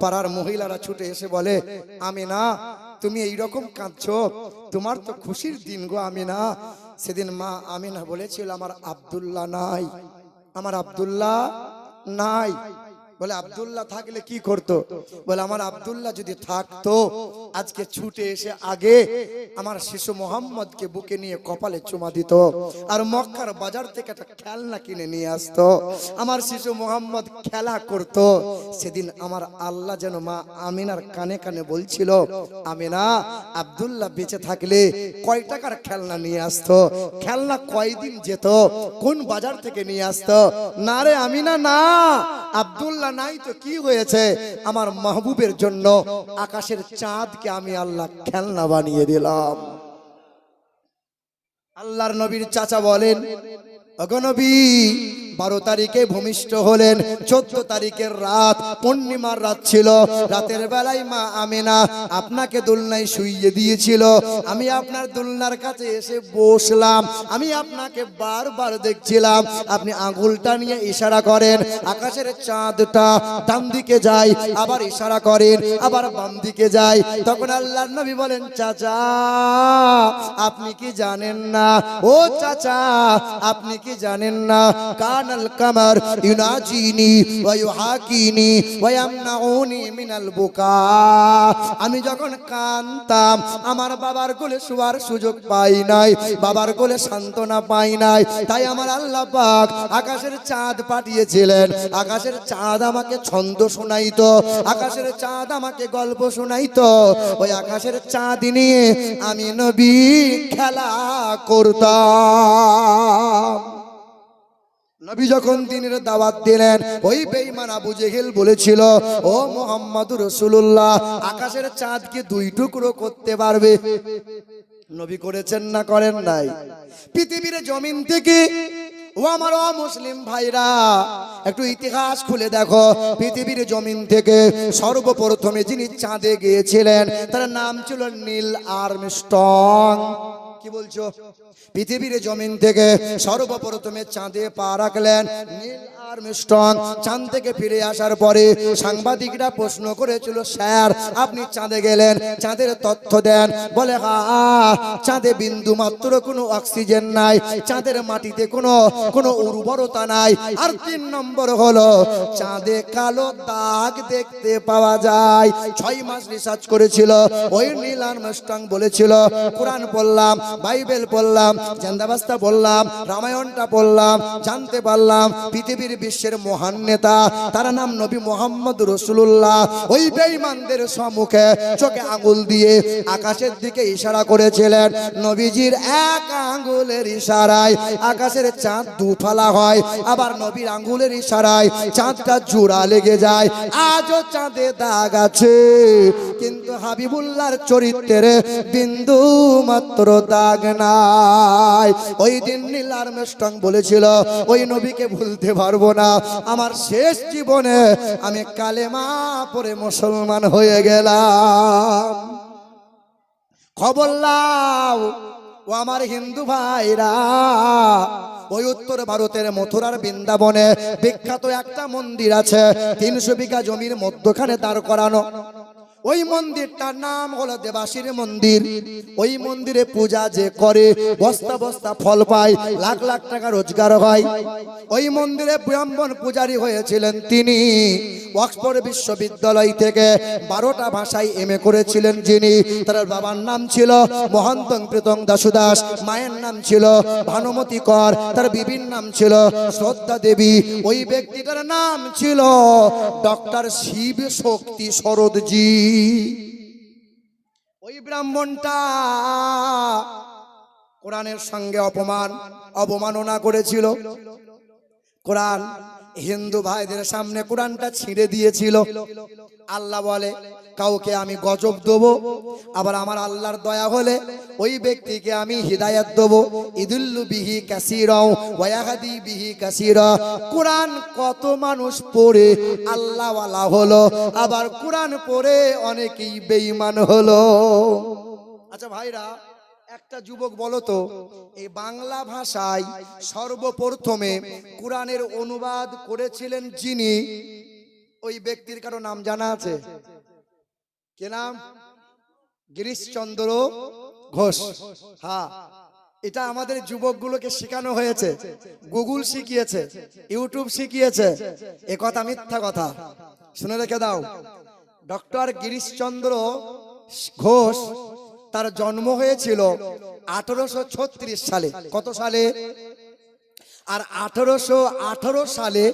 পাড়ার মহিলারা ছুটে এসে বলে, আমেনা তুমি এইরকম কাঁদছো, তোমার তো খুশির দিন গো আমেনা। সেদিন মা আমেনা বলেছিল, আমার আব্দুল্লাহ নাই, আমার আব্দুল্লাহ নাই। বলে আব্দুল্লাহ থাকলে কি করতো? বলে আমার আব্দুল্লাহ যদি থাকতো আজকে ছুটে এসে আগে আমার শিশু মোহাম্মদকে বুকে নিয়ে কপালে চুমা দিত, আর মক্কার বাজার থেকে একটা খেলনা কিনে নিয়ে আসতো, আমার শিশু মোহাম্মদ খেলা করত। সেদিন আমার আল্লাহ যেন মা আমিনার কানে কানে বলছিল, আমিনা আব্দুল্লাহ বেঁচে থাকলে কয় টাকার খেলনা নিয়ে আসতো, খেলনা কয়দিন যেত, কোন বাজার থেকে নিয়ে আসতো? না রে আমিনা না, আব্দুল্লাহ নাই তো কি হয়েছে, আমার মাহবুবের জন্য আকাশের চাঁদকে আমি আল্লাহ খেলনা বানিয়ে দিলাম। আল্লাহর নবীর চাচা বলেন, ওগো নবী 12 তারিখে ভূমিষ্ঠ হলেন, 14 তারিখের রাত পূর্ণিমার রাত ছিল। রাতের বেলায় মা আমেনা আপনাকে দোলনায় শুইয়ে দিয়েছিল। আমি আপনার দোলনার কাছে এসে বসলাম, আমি আপনাকে বারবার দেখছিলাম, আপনি আঙ্গুলটা নিয়ে ইশারা করেন, আকাশের চাঁদটা ডান দিকে যায়, আবার ইশারা করেন, আবার বাম দিকে যায়। তখন আল্লাহর নবী বলেন, চাচা আপনি কি জানেন না, ও চাচা আপনি কি জানেন না, কানাল কামার ইউনাজিনি ওয়া ইউহাকিনি ওয়া ইয়ামনাউনি মিনাল বুকা। আমি যখন কাঁদতাম আমার বাবার কোলে শোয়ার সুযোগ পাই নাই, বাবার কোলে সান্ত্বনা পাই নাই, তাই আমার আল্লাহ পাক আকাশের চাঁদ পাঠিয়েছিলেন। আকাশের চাঁদ আমাকে ছন্দ শোনাইতো, আকাশের চাঁদ আমাকে গল্প শোনাইতো। ওই আকাশের চাঁদ নিয়ে আমি নবী খেলা করতাম। নবী যখন দিনের দাওয়াত দিলেন, ওই বেঈমান আবু জেহেল বলেছিল, ও মুহাম্মদুর রাসূলুল্লাহ আকাশের চাঁদকে 2 টুকরো করতে পারবে? নবী করেছেন না করেন নাই? পৃথিবীর জমিন থেকে, ও আমার মুসলিম ভাইরা একটু ইতিহাস খুলে দেখো, পৃথিবীর জমিন থেকে সর্বপ্রথমে যিনি চাঁদে গিয়েছিলেন তার নাম ছিল নীল আর্মস্ট্রং। কি বলছো? পৃথিবীর জমিন থেকে সর্বপ্রথমে চাঁদে পা রাখলেন নীল আর্মস্ট্রং চাঁদ থেকে ফিরে আসার পরে সাংবাদিকরা প্রশ্ন করেছিল, স্যার আপনি চাঁদে গেলেন, চাঁদের তথ্য দেন। বলে হ্যাঁ, চাঁদে বিন্দু মাত্র কোনো অক্সিজেন নাই, চাঁদের মাটিতে কোনো উর্বরতা নাই। আর 3 নম্বর হলো চাঁদে কালো দাগ দেখতে পাওয়া যায়। 6 মাস রিসার্চ করেছিল ওই নীল আর্মস্ট্রং। বলেছিল কোরআন পড়লাম, বাইবেল পড়লাম, জান্দাবাস্তা পড়লাম, রামায়ণটা পড়লাম, জানতে পারলাম পৃথিবীর বিশ্বের মহান নেতা, তার নাম নবী মোহাম্মদ রাসূলুল্লাহ। ওই বেঈমানদের সম্মুখে চোখে আঙ্গুল দিয়ে আকাশের দিকে ইশারা করেছিলেন। নবীজির এক আঙ্গুলের ইশারায় আকাশের চাঁদ দুফালা হয়, আবার নবীর আঙ্গুলের ইশারায় চাঁদটা জোড়া লেগে যায়। আজও চাঁদে দাগ আছে, কিন্তু হাবিবুল্লাহর চরিত্রে বিন্দু মাত্র দাগ নাই। ওই দিন নীল আর্মস্ট্রং বলেছিল ওই নবীকে ভুলতে পারবো না, আমার শেষ জীবনে আমি কালেমা পড়ে মুসলমান হয়ে গেলাম। খবর লাও ও আমার হিন্দু ভাইরা, ওই উত্তর ভারতের মথুরার বৃন্দাবনে বিখ্যাত একটা মন্দির আছে, 300 বিঘা জমির মধ্যখানে দাঁড় করানো। ওই মন্দিরটার নাম হলো দেবাশীর মন্দির। ওই মন্দিরে পূজা যে করে বস্তা বস্তা ফল পায়, লাখ লাখ টাকা রোজগার হয়। ওই মন্দিরে ব্রাহ্মণ পূজারী হয়েছিলেন তিনি। অক্সফোর্ড বিশ্ববিদ্যালয় থেকে 12টা ভাষায় এমএ করেছিলেন যিনি। তার বাবার নাম ছিল মহন্তং প্রীতং দাসুদাস, মায়ের নাম ছিল ভানুমতি কর, তার বিবির নাম ছিল শ্রদ্ধা দেবী। ওই ব্যক্তিটার নাম ছিল ডক্টর শিব শক্তি শরদজি। ওই ব্রাহ্মণটা কোরআনের সঙ্গে অবমাননা করেছিল। কোরআন হিন্দু ভাইদের সামনে কোরআনটা ছিঁড়ে দিয়েছিল। আল্লাহ বলে কাউকে আমি গজব দেবো, আবার আমার আল্লাহর দয়া হলে ওই ব্যক্তিকে আমি হিদায়াত দেবো। ইদুল্লু বিহি কাসীরা ওয়া ইয়াহদি বিহি কাসীরা। কোরআন কত মানুষ পড়ে আল্লাহওয়ালা হলো, আবার কোরআন পড়ে অনেকেই বেঈমান হলো। আচ্ছা ভাইরা, একটা যুবক বলো তো, এই বাংলা ভাষায় সর্বপ্রথমে কোরআনের অনুবাদ করেছিলেন যিনি, ওই ব্যক্তির কারো নাম জানা আছে? কে নাম? গিরিশচন্দ্র ঘোষ। হ্যাঁ, এটা আমাদের যুবকগুলোকে শেখানো হয়েছে, গুগল শিখিয়েছে, ইউটিউব শিখিয়েছে। এ কথা মিথ্যা কথা, শুনে রেখে দাও। ডক্টর গিরিশচন্দ্র ঘোষ, তার জন্ম হয়েছিল 1836 সালে। কত সালে? আর 1818 সালে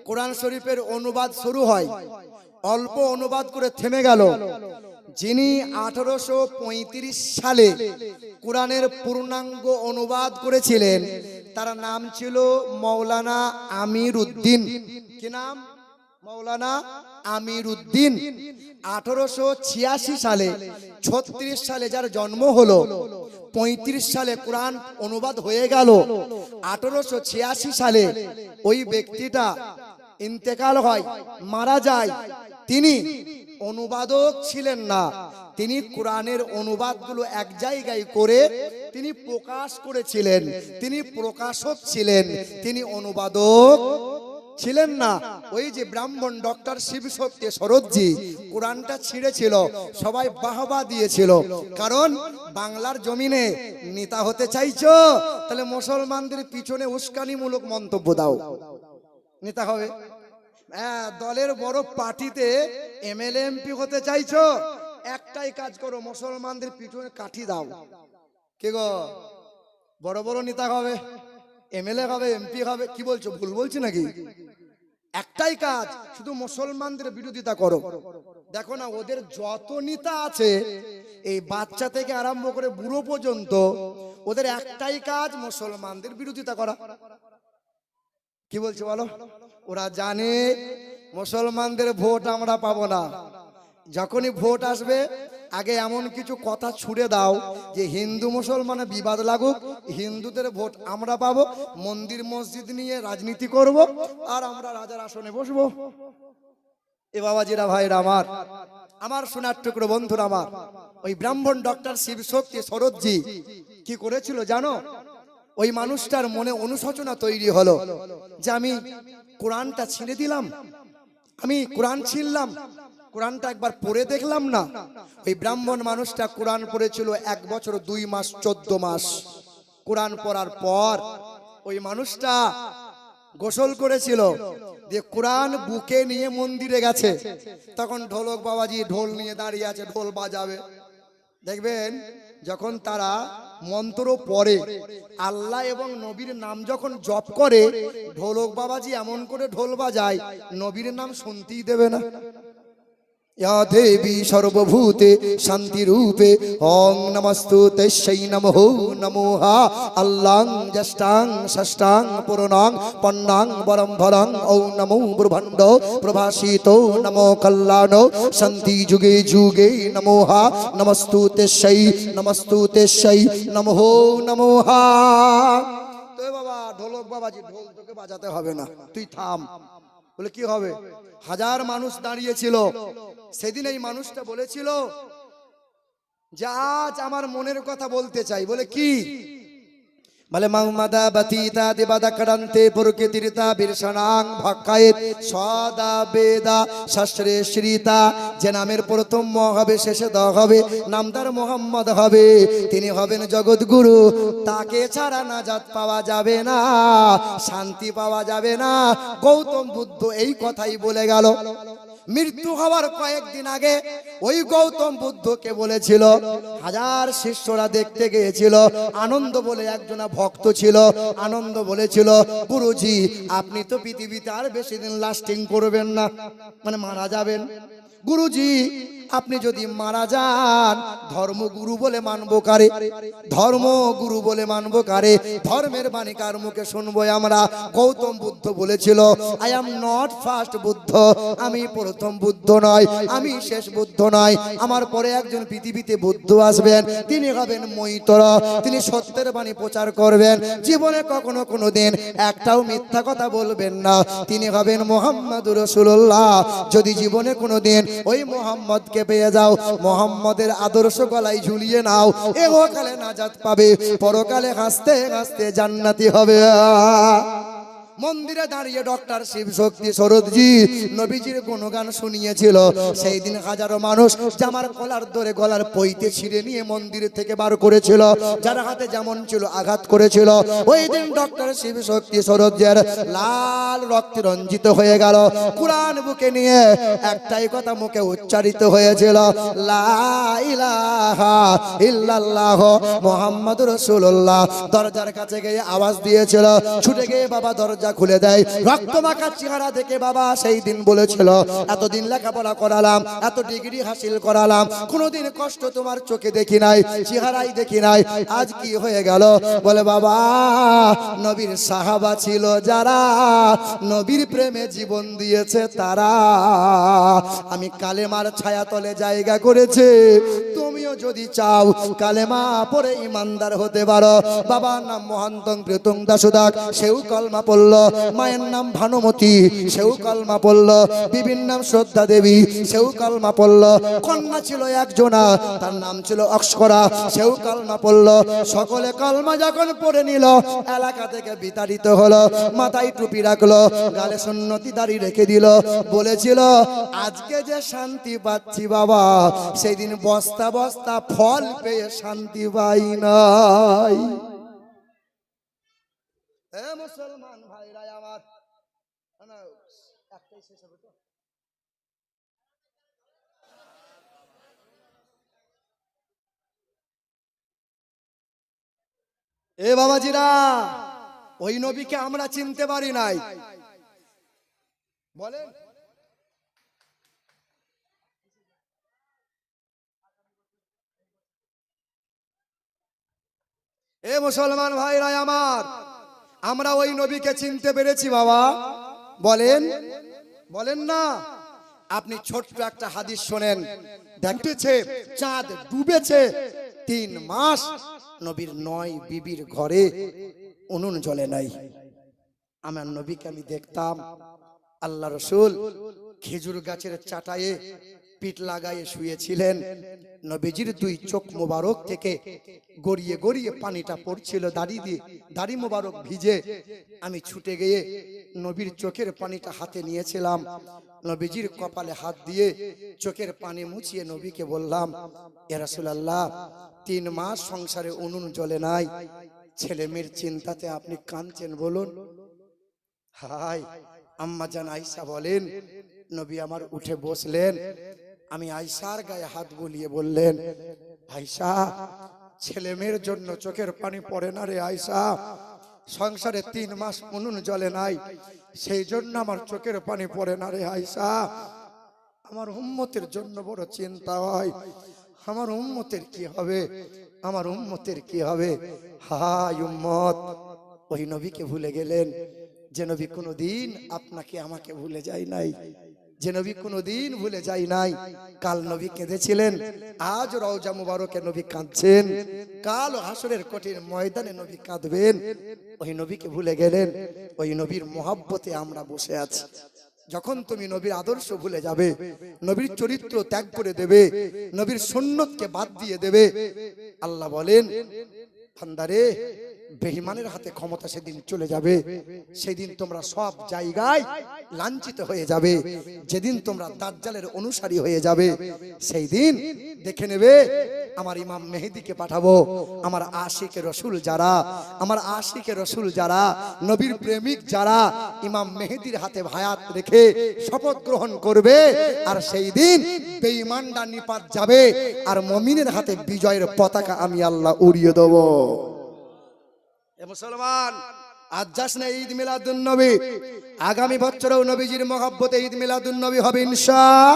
কোরআন শরীফের অনুবাদ শুরু হয়। অল্প অনুবাদ করে থেমে গেল। যিনি 1835 সালে কোরআনের পূর্ণাঙ্গ অনুবাদ করেছিলেন তার নাম ছিল মৌলানা আমির উদ্দিন। কি নাম? মৌলানা আমির উদ্দিন। 1886 সালে, 36 সালে যার জন্ম হলো, 35 সালে কোরআন অনুবাদ হয়ে গেল। 1886 সালে ওই ব্যক্তিটা ইন্তেকাল হয়, মারা যায়। তিনি অনুবাদক ছিলেন না, তিনি কোরআনের অনুবাদগুলো এক জায়গায় করে তিনি প্রকাশ করেছিলেন। তিনি প্রকাশক ছিলেন, তিনি অনুবাদক ছিলেন না। ওই যে ব্রাহ্মণ ডক্টর শিব শক্তি শরদজি কোরআনটা ছিঁড়েছিল, সবাই বাহবা দিয়েছিল। কারণ বাংলার জমিনে নেতা হতে চাইছো, তাহলে মুসলমানদের পিছনে উস্কানিমূলক মন্তব্য দাও, নেতা হবে। দলের বড় পার্টিতে এমএলএ এমপি হতে চাইছো, একটাই কাজ করো, মুসলমানদের পিছনে কাঠি দাও। কে গো, বড় বড় নেতা হবে, এমএলএ হবে, এমপি হবে। কি বলছো, ভুল বলছি নাকি? একটাই কাজ, শুধু মুসলমানদের বিরোধিতা করো। দেখো না, ওদের যত নেতা আছে, এই বাচ্চা থেকে আরম্ভ করে বুড়ো পর্যন্ত, ওদের একটাই কাজ মুসলমানদের বিরোধিতা করা। কি বলছো বলো? ওরা জানে মুসলমানদের ভোট আমরা পাবো না। যখনই ভোট আসবে আগে এমন কিছু কথা ছুড়ে দাও যে হিন্দু মুসলমানে বিবাদ লাগুক, হিন্দুদের ভোট আমরা পাবো, মন্দির মসজিদ নিয়ে রাজনীতি করব, আর আমরা রাজার আসনে বসবো। এ বাবাজিরা, ভাইরা আমার, আমার সোনার টুকরো বন্ধুরা আমার, ওই ব্রাহ্মণ ডক্টর শিব শক্তি শরদজি কি করেছিল জানো? ওই মানুষটার মনে অনুশোচনা তৈরি হলো যে আমি কোরআনটা ছিঁড়ে দিলাম, আমি কোরআন ছিঁড়লাম, কোরআনটা একবার পড়ে দেখলাম না। ওই ব্রাহ্মণ মানুষটা কোরআন পড়েছিল 1 বছর 2 মাস 14 মাস। কোরআন পড়ার পর ওই মানুষটা গোসল করেছিল, যে কোরআন বুকে নিয়ে মন্দিরে গেছে। তখন ঢোলক বাবাজি ঢোল নিয়ে দাঁড়িয়ে আছে, ঢোল বাজাবে। দেখবেন যখন তারা মন্ত্র পড়ে, আল্লাহ এবং নবীর নাম যখন জপ করে, ঢোলক বাবাজি এমন করে ঢোল বাজায়, নবীর নাম শুনতেই দেবে না। या देवी सर्वभूते शांति रूपे ओं नमस्तुते तस्यै नमो नमोहा अल्लां जष्टां षष्टां पूर्णां पन्नां वरं भरं ओं नमो ब्रह्मण्डो प्रभासितो नमो कल्याणो शांति जुगे जुगे नमोहा नमस्तुते तस्यै नमो नमोहा। तो बाबा ढोलक बाबाजी ढोल তোকে বাজাতে হবে না, তুই থাম। বলে কি হবে? হাজার মানুষ দাঁড়িয়ে ছিল। সেদিন এই মানুষটা বলেছিল যে আজ আমার মনের কথা বলতে চাই। বলে কি? বলে মাউমাদা বাতিতা দেবাদা কারান্তে প্রকৃতিরিতা বিরসানাং ভাক্কায়েত সদা বেদা শাস্ত্রে শ্রীতা। যে নামের প্রথম ম হবে শেষে দ হবে, নামদার মোহাম্মদ হবে, তিনি হবেন জগৎগুরু। তাকে ছাড়া নাজাত পাওয়া যাবে না, শান্তি পাওয়া যাবে না। গৌতম বুদ্ধ এই কথাই বলে গেল। মৃত্যু হওয়ার কয়েকদিন আগে ওই গৌতম বুদ্ধকে বলেছিল, হাজার শিষ্যরা দেখতে গিয়েছিল। আনন্দ বলে একজনা ভক্ত ছিল, আনন্দ বলেছিল, গুরুজি আপনি তো পৃথিবীতে আর বেশি দিন লাস্টিং করবেন না, মানে মারা যাবেন। গুরুজি আপনি যদি মারা যান, ধর্মগুরু বলে মানবো কারে? ধর্মগুরু বলে মানবো কারে? ধর্মের বাণী কার মুখে শুনবো আমরা? গৌতম বুদ্ধ বলেছিল, I am not first Buddha, আমি প্রথম বুদ্ধ নয়, আমি শেষ বুদ্ধ নয়। আমার পরে একজন পৃথিবীতে বুদ্ধ আসবেন, তিনি হবেন মৈত্র, তিনি সত্যের বাণী প্রচার করবেন, জীবনে কখনো কোনো দিন একটাও মিথ্যা কথা বলবেন না। তিনি হবেন মুহাম্মদুর রাসূলুল্লাহ। যদি জীবনে কোনো দিন ওই মুহাম্মদকে পেয়ে যাও, মুহাম্মদের আদর্শ গলায় ঝুলিয়ে নাও, ইহকালে নাজাত পাবে, পরকালে হাসতে হাসতে জান্নাতি হবে। মন্দিরে দাঁড়িয়ে ডক্টর শিব শক্তি সরোদজি নবীজির গুণগান শুনিয়েছিল। সেই দিন হাজারো মানুষ জামার কলার ধরে গলার পইতে ছিঁড়ে নিয়ে মন্দির থেকে বার করেছিল, যার হাতে যেমন ছিল আঘাত করেছিল। ওই দিন ডক্টর শিব শক্তি সরোদের লাল রক্তে রঞ্জিত হয়ে গেল। কুরআন বুকে নিয়ে একটাই কথা মুখে উচ্চারিত হয়েছিল, লা ইলাহা ইল্লাল্লাহ মুহাম্মাদুর রাসূলুল্লাহ। দরজার কাছে গিয়ে আওয়াজ দিয়েছিল, ছুটে গিয়ে বাবা দরজা খুলে দেয়। রক্তমাখা চেহারা দেখে বাবা সেই দিন বলেছিল, এতদিন লেখাপড়া করালাম, এত ডিগ্রি হাসিল করালাম, কোনোদিন কষ্ট তোমার চোখে দেখি নাই, চেহারাই দেখি নাই, আজ কি হয়ে গেল? বলে বাবা নবীর সাহাবা ছিল যারা নবীর প্রেমে জীবন দিয়েছে তারা, আমি কালেমার ছায়া তলে জায়গা করেছে, তুমিও যদি চাও কালেমা পড়ে ইমানদার হতে পারো। বাবার নাম মহান্তং প্রীতং দাসুদাক, সেও কলমা পড়ল। মায়ের নাম ভানুমতি, সেও কলমা পড়ল। বিবির নাম শ্রদ্ধা দেবী, সেও কলমা পড়ল। কন্যা ছিল একজনা, তার নাম ছিল অক্ষরা, সেও কলমা পড়ল। সকলে কলমা যখন পড়ে নিল, এলাকা থেকে বিতাড়িত হলো। মাথায় টুপি রাখলো, গালে সুন্নতি দাড়ি রেখে দিল। বলেছিল, আজকে যে শান্তি পাচ্ছি বাবা, সেই দিন বস্তা বস্তা ফল পেয়ে শান্তি পাই নাই। মুসলমান ভাইরা আমার, একটাই শেষ হবে তো। এ বাবাজিরা, ওই নবীকে আমরা চিনতে পারি নাই। বলেন এ মুসলমান ভাইরা আমার, আমরা ওই নবীকে চিনতে পেরেছি বাবা। বলেন বলেন না। আপনি ছোট্ট একটা হাদিস শোনেন, দেখতেছে চাঁদ ডুবেছে 3 মাস, নবীর 9 বিবির ঘরে উনুন জ্বলে নাই। আমার নবীকে আমি দেখতাম, আল্লাহ রসুল খেজুর গাছের চাটায়ে পিঠ লাগায়ে শুয়েছিলেন। নবীজির দুই চোখ মোবারক থেকে গড়িয়ে গড়িয়ে পানিটা পড়ছিল দাড়ি দিয়ে, দাড়ি মোবারক ভিজে। আমি ছুটে গিয়ে নবীর চোখের পানিটা হাতে নিয়েছিলাম। নবীজির কপালে হাত দিয়ে চোখের পানি মুছিয়ে নবীকে বললাম, ইয়া রাসূলুল্লাহ, 3 মাস সংসারে উনুন জ্বলে নাই, ছেলে মেয়ের চিন্তাতে আপনি কাঁদছেন বলুন। হায়, আম্মা জান আয়েশা বলেন, নবী আমার উঠে বসলেন। আমি আয়েশার গায়ে হাত বুলিয়ে বললেন, আয়েশা, ছেলে মেয়ের জন্য চোখের পানি পড়ে না রে আয়েশা। সংসারে 3 মাস উনুন জ্বলে নাই, সেই জন্য আমার চোখের পানি পড়ে না রে আয়েশা। আমার উম্মতের জন্য বড় চিন্তা হয়, আমার উম্মতের কি হবে, আমার উম্মতের কি হবে। হায় উম্মত, ওই নবীকে ভুলে গেলেন যে নবী কোনোদিন আপনাকে আমাকে ভুলে যায় নাই, যে নবী কোনোদিন ভুলে যায় নাই। কাল নবী কেঁদেছিলেন, আজ রওজা মুবারকে নবী কাঁদছেন, কাল হাসরের কঠিন ময়দানে নবী কাঁদবেন। ওই নবীকে ভুলে গেলেন। ওই নবীর মহব্বতে আমরা বসে আছি। যখন তুমি নবীর আদর্শ ভুলে যাবে, নবীর চরিত্র ত্যাগ করে দেবে, নবীর সুন্নতকে বাদ দিয়ে দেবে, আল্লাহ বলেন, বান্দারে, বেঈমানের হাতে ক্ষমতা সেদিন চলে যাবে। সেদিন তোমরা সব জায়গায় লাঞ্ছিত হয়ে যাবে। যেদিন তোমরা দাজ্জালের অনুসারী হয়ে যাবে, সেই দিন দেখে নেবে আমার ইমাম মেহেদীকে পাঠাবো। আমার আশিকে রসুল যারা, আমার আশিকে রসুল যারা, নবীর প্রেমিক যারা, ইমাম মেহেদীর হাতে ভায়াত রেখে শপথ গ্রহণ করবে, আর সেই দিন বেঈমানরা নিপাত যাবে, আর মুমিনের হাতে বিজয়ের পতাকা আমি আল্লাহ উড়িয়ে দেবো। এ মুসলমান, আজ যাস না ঈদ মিলাদুন নবী, আগামী বছরেও নবীজির মহব্বতে ঈদ মিলাদুন নবী হবে ইনশাআল্লাহ।